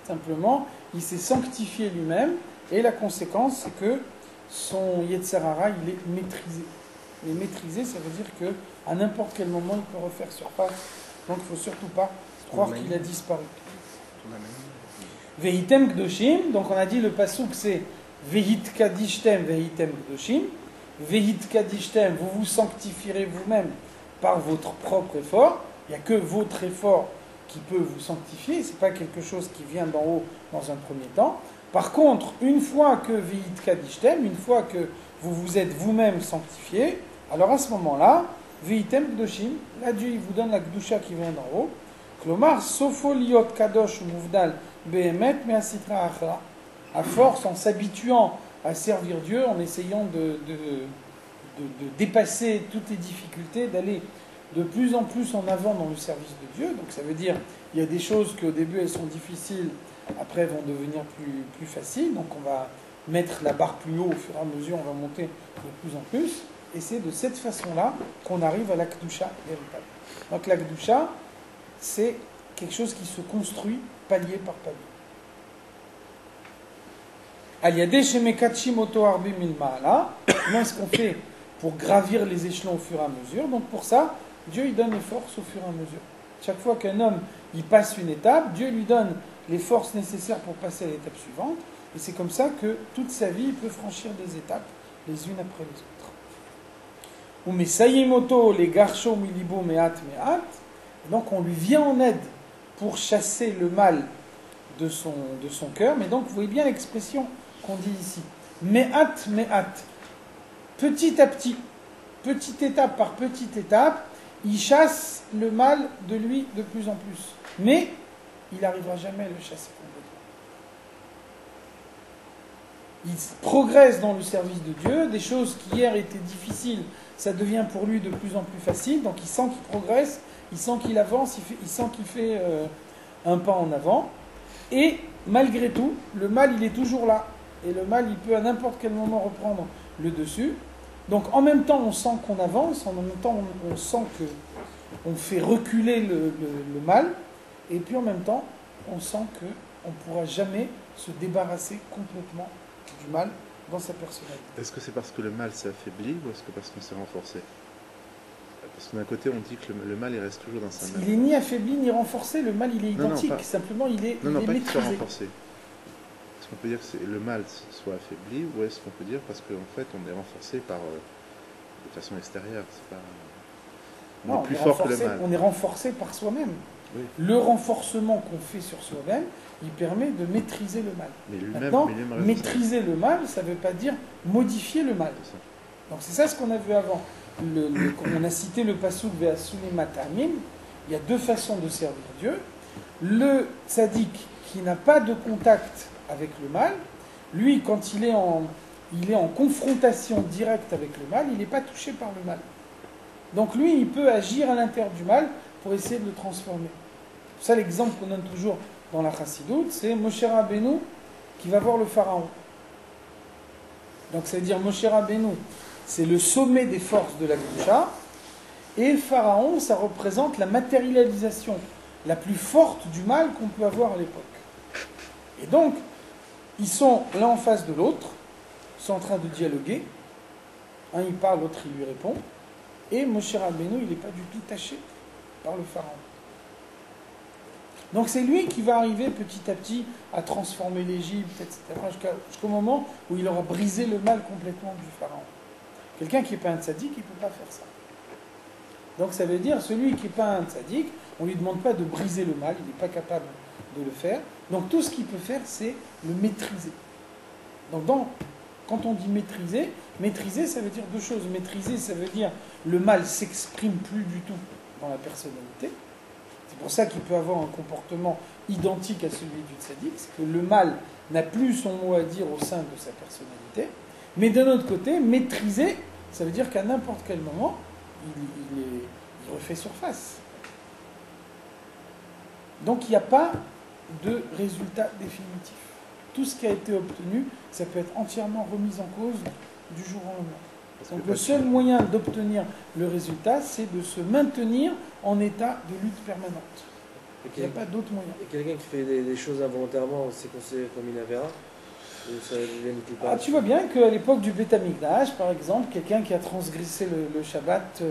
Simplement, il s'est sanctifié lui-même, et la conséquence, c'est que son Yetzer Hara, il est maîtrisé. Et maîtrisé, ça veut dire qu'à n'importe quel moment, il peut refaire surface. Donc, il ne faut surtout pas croire qu'il a disparu. Vehitem Kdoshim, donc on a dit le pasouk c'est Vehit Kadishtem, Vehitem Kdoshim. Vehit Kadishtem, vous vous sanctifierez vous-même par votre propre effort. Il n'y a que votre effort qui peut vous sanctifier, ce n'est pas quelque chose qui vient d'en haut dans un premier temps. Par contre, une fois que Vehit Kadishtem, une fois que vous vous êtes vous-même sanctifié, alors à ce moment-là, Vehitem Kdoshim, là Dieu il vous donne la Kdusha qui vient d'en haut. Klomar, Sofo Liot Kadosh Mouvdal Behemet Measitra Achra. À force, en s'habituant à servir Dieu, en essayant de dépasser toutes les difficultés, d'aller de plus en plus en avant dans le service de Dieu. Donc ça veut dire, il y a des choses qu'au début elles sont difficiles, après elles vont devenir plus faciles. Donc on va mettre la barre plus haut, au fur et à mesure on va monter de plus en plus. Et c'est de cette façon-là qu'on arrive à la Kedusha véritable. Donc la Kedusha, c'est quelque chose qui se construit palier par palier. Al-Yadeh Shemekatshim Oto Arbi Milma'ala. Comment est-ce qu'on fait pour gravir les échelons au fur et à mesure? Donc pour ça, Dieu il donne les forces au fur et à mesure. Chaque fois qu'un homme il passe une étape, Dieu lui donne les forces nécessaires pour passer à l'étape suivante. Et c'est comme ça que toute sa vie, il peut franchir des étapes les unes après les autres. Ou Mesayimoto les Garcho Milibo Mehat Mehat. Donc on lui vient en aide pour chasser le mal de son cœur. Mais donc vous voyez bien l'expression qu'on dit ici. Mehat Mehat. Petit à petit, petite étape par petite étape, il chasse le mal de lui de plus en plus. Mais il n'arrivera jamais à le chasser complètement. Il progresse dans le service de Dieu. Des choses qui hier étaient difficiles, ça devient pour lui de plus en plus facile. Donc il sent qu'il progresse, il sent qu'il avance, il sent qu'il fait un pas en avant. Et malgré tout, le mal, il est toujours là. Et le mal, il peut à n'importe quel moment reprendre le dessus. Donc en même temps, on sent qu'on avance, en même temps, on sent qu'on fait reculer le mal. Et puis en même temps, on sent qu'on ne pourra jamais se débarrasser complètement du mal dans sa personnalité. Est-ce que c'est parce que le mal s'est affaibli ou est-ce que parce qu'on s'est renforcé? Parce que d'un côté, on dit que le mal, il reste toujours dans sa main. Il n'est ni affaibli ni renforcé, le mal, il est identique. Non, pas, simplement, il est pas qu'il soit maîtrisé. renforcé. Est-ce qu'on peut dire que le mal soit affaibli ou est-ce qu'on peut dire parce qu'en fait, on est renforcé de façon extérieure? C'est pas... On est plus fort que le mal. On est renforcé par soi-même. Oui. Le renforcement qu'on fait sur soi-même, il permet de maîtriser le mal. Mais maintenant, maîtriser le mal, ça ne veut pas dire modifier le mal. Donc c'est ça ce qu'on a vu avant. On a cité le pasouk Ve'asuni Matamim. Il y a deux façons de servir Dieu. Le tzaddik qui n'a pas de contact avec le mal, lui, quand il est en confrontation directe avec le mal, il n'est pas touché par le mal. Donc lui, il peut agir à l'intérieur du mal pour essayer de le transformer. Ça, l'exemple qu'on donne toujours dans la Chassidoute, c'est Moshe Rabbeinu qui va voir le pharaon. Donc ça veut dire Moshe Rabbeinu, c'est le sommet des forces de la Kedusha, et le pharaon, ça représente la matérialisation la plus forte du mal qu'on peut avoir à l'époque. Et donc, ils sont l'un en face de l'autre, ils sont en train de dialoguer, un il parle, l'autre il lui répond, et Moshe Rabbeinu, il n'est pas du tout taché par le pharaon. Donc c'est lui qui va arriver petit à petit à transformer l'Égypte, etc., jusqu'au moment où il aura brisé le mal complètement du pharaon. Quelqu'un qui n'est pas un tzaddik, il ne peut pas faire ça. Donc ça veut dire, celui qui n'est pas un tzaddik, on ne lui demande pas de briser le mal, il n'est pas capable de le faire. Donc tout ce qu'il peut faire, c'est le maîtriser. Donc quand on dit maîtriser, maîtriser ça veut dire deux choses. Maîtriser, ça veut dire le mal ne s'exprime plus du tout dans la personnalité. C'est pour ça qu'il peut avoir un comportement identique à celui du tzaddik, c'est que le mal n'a plus son mot à dire au sein de sa personnalité. Mais d'un autre côté, maîtriser, ça veut dire qu'à n'importe quel moment, il refait surface. Donc il n'y a pas de résultat définitif. Tout ce qui a été obtenu, ça peut être entièrement remis en cause du jour au lendemain. Parce que Donc pas- le seul moyen d'obtenir le résultat, c'est de se maintenir en état de lutte permanente. Et Il n'y a pas d'autre moyen. quelqu'un qui fait des choses involontairement, c'est considéré comme une avéra. Ou ça devient une culpa. Ah, tu vois bien qu'à l'époque du Beth Amikdash, par exemple, quelqu'un qui a transgressé le Shabbat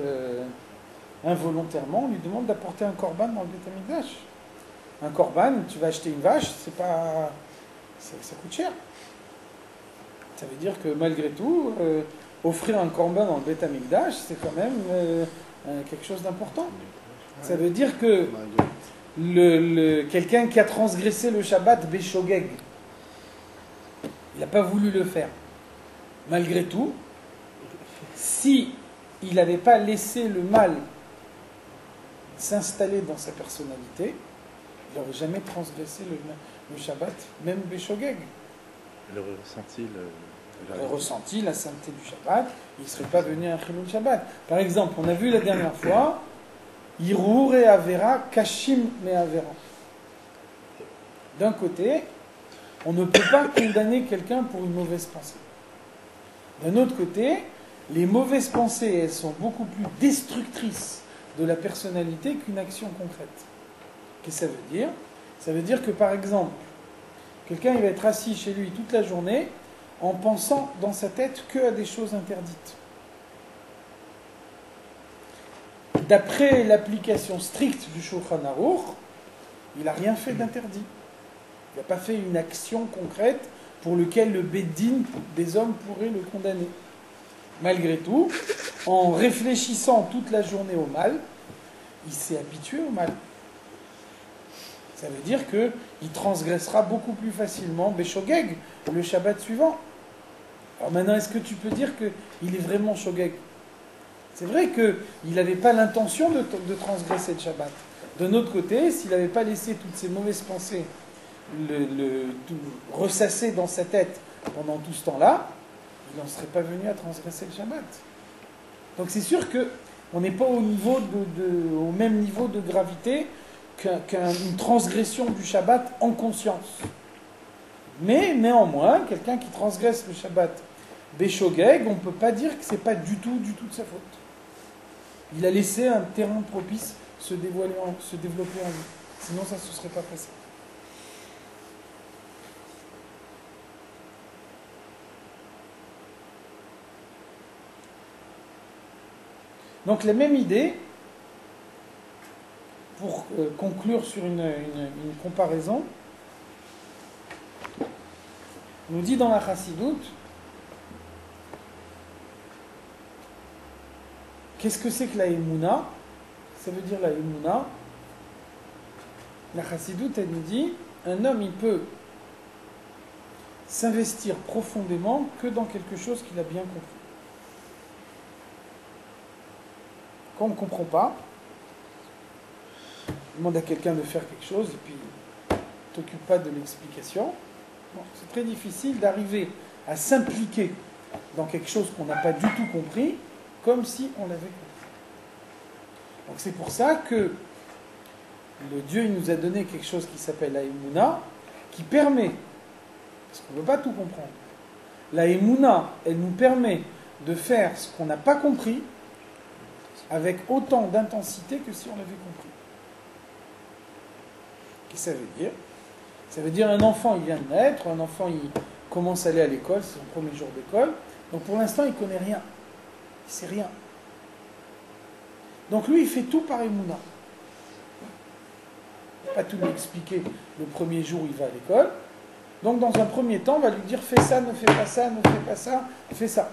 involontairement, on lui demande d'apporter un korban dans le Beth Amikdash. Un korban, tu vas acheter une vache, ça coûte cher. Ça veut dire que malgré tout, offrir un korban dans le Beth Amikdash, c'est quand même quelque chose d'important. Ça veut dire que quelqu'un qui a transgressé le Shabbat Beshogeg, il n'a pas voulu le faire. Malgré tout, si il n'avait pas laissé le mal s'installer dans sa personnalité, il n'aurait jamais transgressé le Shabbat, même Beshogeg. Le ressenti, Il aurait ressenti la sainteté du Shabbat, il ne serait pas venu à un Chilul Shabbat. Par exemple, on a vu la dernière fois, Hirur et Avera, Kashim et Avera. D'un côté, on ne peut pas condamner quelqu'un pour une mauvaise pensée. D'un autre côté, les mauvaises pensées, elles sont beaucoup plus destructrices de la personnalité qu'une action concrète. Qu'est-ce que ça veut dire ? Ça veut dire que, par exemple, quelqu'un il va être assis chez lui toute la journée en pensant dans sa tête que à des choses interdites. D'après l'application stricte du Shulchan Aruch, il n'a rien fait d'interdit. Il n'a pas fait une action concrète pour laquelle le Beddin des hommes pourrait le condamner. Malgré tout, en réfléchissant toute la journée au mal, il s'est habitué au mal. Ça veut dire qu'il transgressera beaucoup plus facilement Beshogeg, le Shabbat suivant. Alors maintenant, est-ce que tu peux dire qu'il est vraiment Shogeg ? C'est vrai qu'il n'avait pas l'intention de transgresser le Shabbat. D'un autre côté, s'il n'avait pas laissé toutes ces mauvaises pensées ressasser dans sa tête pendant tout ce temps-là, il n'en serait pas venu à transgresser le Shabbat. Donc c'est sûr qu'on n'est pas au même niveau de gravité qu'une transgression du Shabbat en conscience. Mais néanmoins, quelqu'un qui transgresse le Shabbat Beshogeg, on ne peut pas dire que ce n'est pas du tout de sa faute. Il a laissé un terrain propice se développer en lui. Sinon ça ne se serait pas passé. Donc la même idée, pour conclure sur une comparaison, nous dit dans la Chassidoute, qu'est-ce que c'est que la Emouna ? Ça veut dire la Emouna. La Chassidoute, elle nous dit, un homme, il peut s'investir profondément que dans quelque chose qu'il a bien compris. Quand on ne comprend pas, on demande à quelqu'un de faire quelque chose et puis ne t'occupe pas de l'explication. Bon, c'est très difficile d'arriver à s'impliquer dans quelque chose qu'on n'a pas du tout compris, comme si on l'avait compris. Donc c'est pour ça que le Dieu il nous a donné quelque chose qui s'appelle la Emouna, qui permet, parce qu'on ne veut pas tout comprendre, la Emouna, elle nous permet de faire ce qu'on n'a pas compris, avec autant d'intensité que si on l'avait compris. Qu'est-ce que ça veut dire ? Ça veut dire un enfant, il vient de naître, un enfant, il commence à aller à l'école, c'est son premier jour d'école, donc pour l'instant, il ne connaît rien. Il ne sait rien. Donc lui, il fait tout par Emouna. Il ne va pas tout lui expliquer le premier jour où il va à l'école. Donc dans un premier temps, on va lui dire, fais ça, ne fais pas ça, ne fais pas ça, fais ça.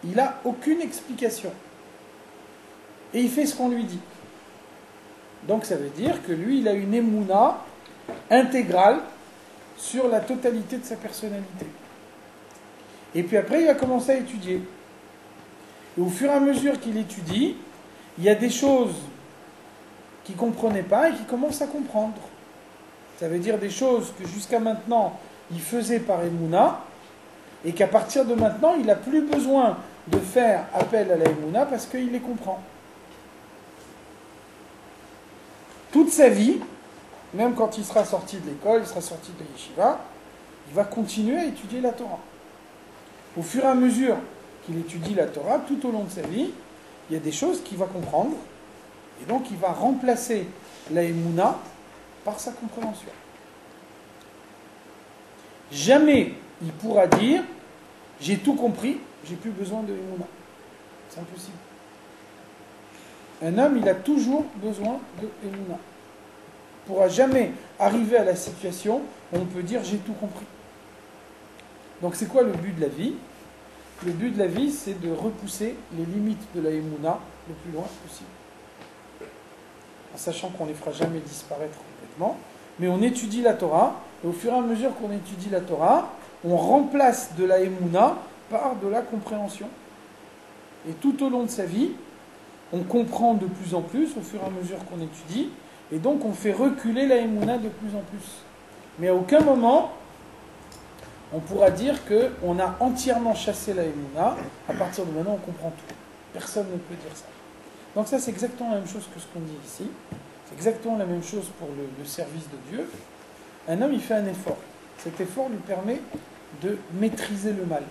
Il n'a aucune explication. Et il fait ce qu'on lui dit. Donc ça veut dire que lui, il a une émouna intégrale sur la totalité de sa personnalité. Et puis après, il va commencer à étudier. Et au fur et à mesure qu'il étudie, il y a des choses qu'il ne comprenait pas et qu'il commence à comprendre. Ça veut dire des choses que jusqu'à maintenant, il faisait par émouna, et qu'à partir de maintenant, il n'a plus besoin de faire appel à la émouna parce qu'il les comprend. Toute sa vie, même quand il sera sorti de l'école, il sera sorti de la yeshiva, il va continuer à étudier la Torah. Au fur et à mesure qu'il étudie la Torah, tout au long de sa vie, il y a des choses qu'il va comprendre, et donc il va remplacer la Emouna par sa compréhension. Jamais il pourra dire « j'ai tout compris, j'ai plus besoin de Emouna ». C'est impossible. Un homme, il a toujours besoin de Emouna. Il ne pourra jamais arriver à la situation où on peut dire « j'ai tout compris ». Donc c'est quoi le but de la vie? Le but de la vie, c'est de repousser les limites de la Emouna le plus loin possible. En sachant qu'on ne les fera jamais disparaître complètement, mais on étudie la Torah, et au fur et à mesure qu'on étudie la Torah, on remplace de la Emouna par de la compréhension. Et tout au long de sa vie, on comprend de plus en plus au fur et à mesure qu'on étudie, et donc on fait reculer la Emouna de plus en plus. Mais à aucun moment, on pourra dire qu'on a entièrement chassé la Emouna, à partir de maintenant on comprend tout. Personne ne peut dire ça. Donc ça c'est exactement la même chose que ce qu'on dit ici, c'est exactement la même chose pour le service de Dieu. Un homme il fait un effort, cet effort lui permet de maîtriser le mal.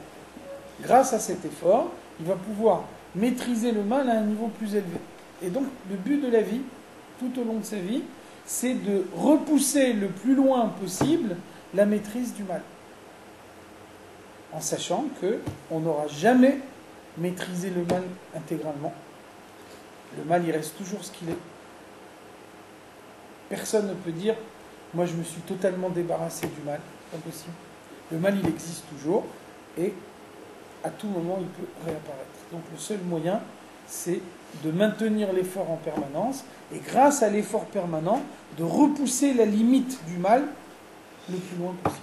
Grâce à cet effort, il va pouvoir maîtriser le mal à un niveau plus élevé. Et donc le but de la vie, tout au long de sa vie, c'est de repousser le plus loin possible la maîtrise du mal. En sachant qu'on n'aura jamais maîtrisé le mal intégralement. Le mal, il reste toujours ce qu'il est. Personne ne peut dire « moi, je me suis totalement débarrassé du mal ». C'est impossible. Le mal, il existe toujours et à tout moment, il peut réapparaître. Donc le seul moyen, c'est de maintenir l'effort en permanence et grâce à l'effort permanent, de repousser la limite du mal le plus loin possible.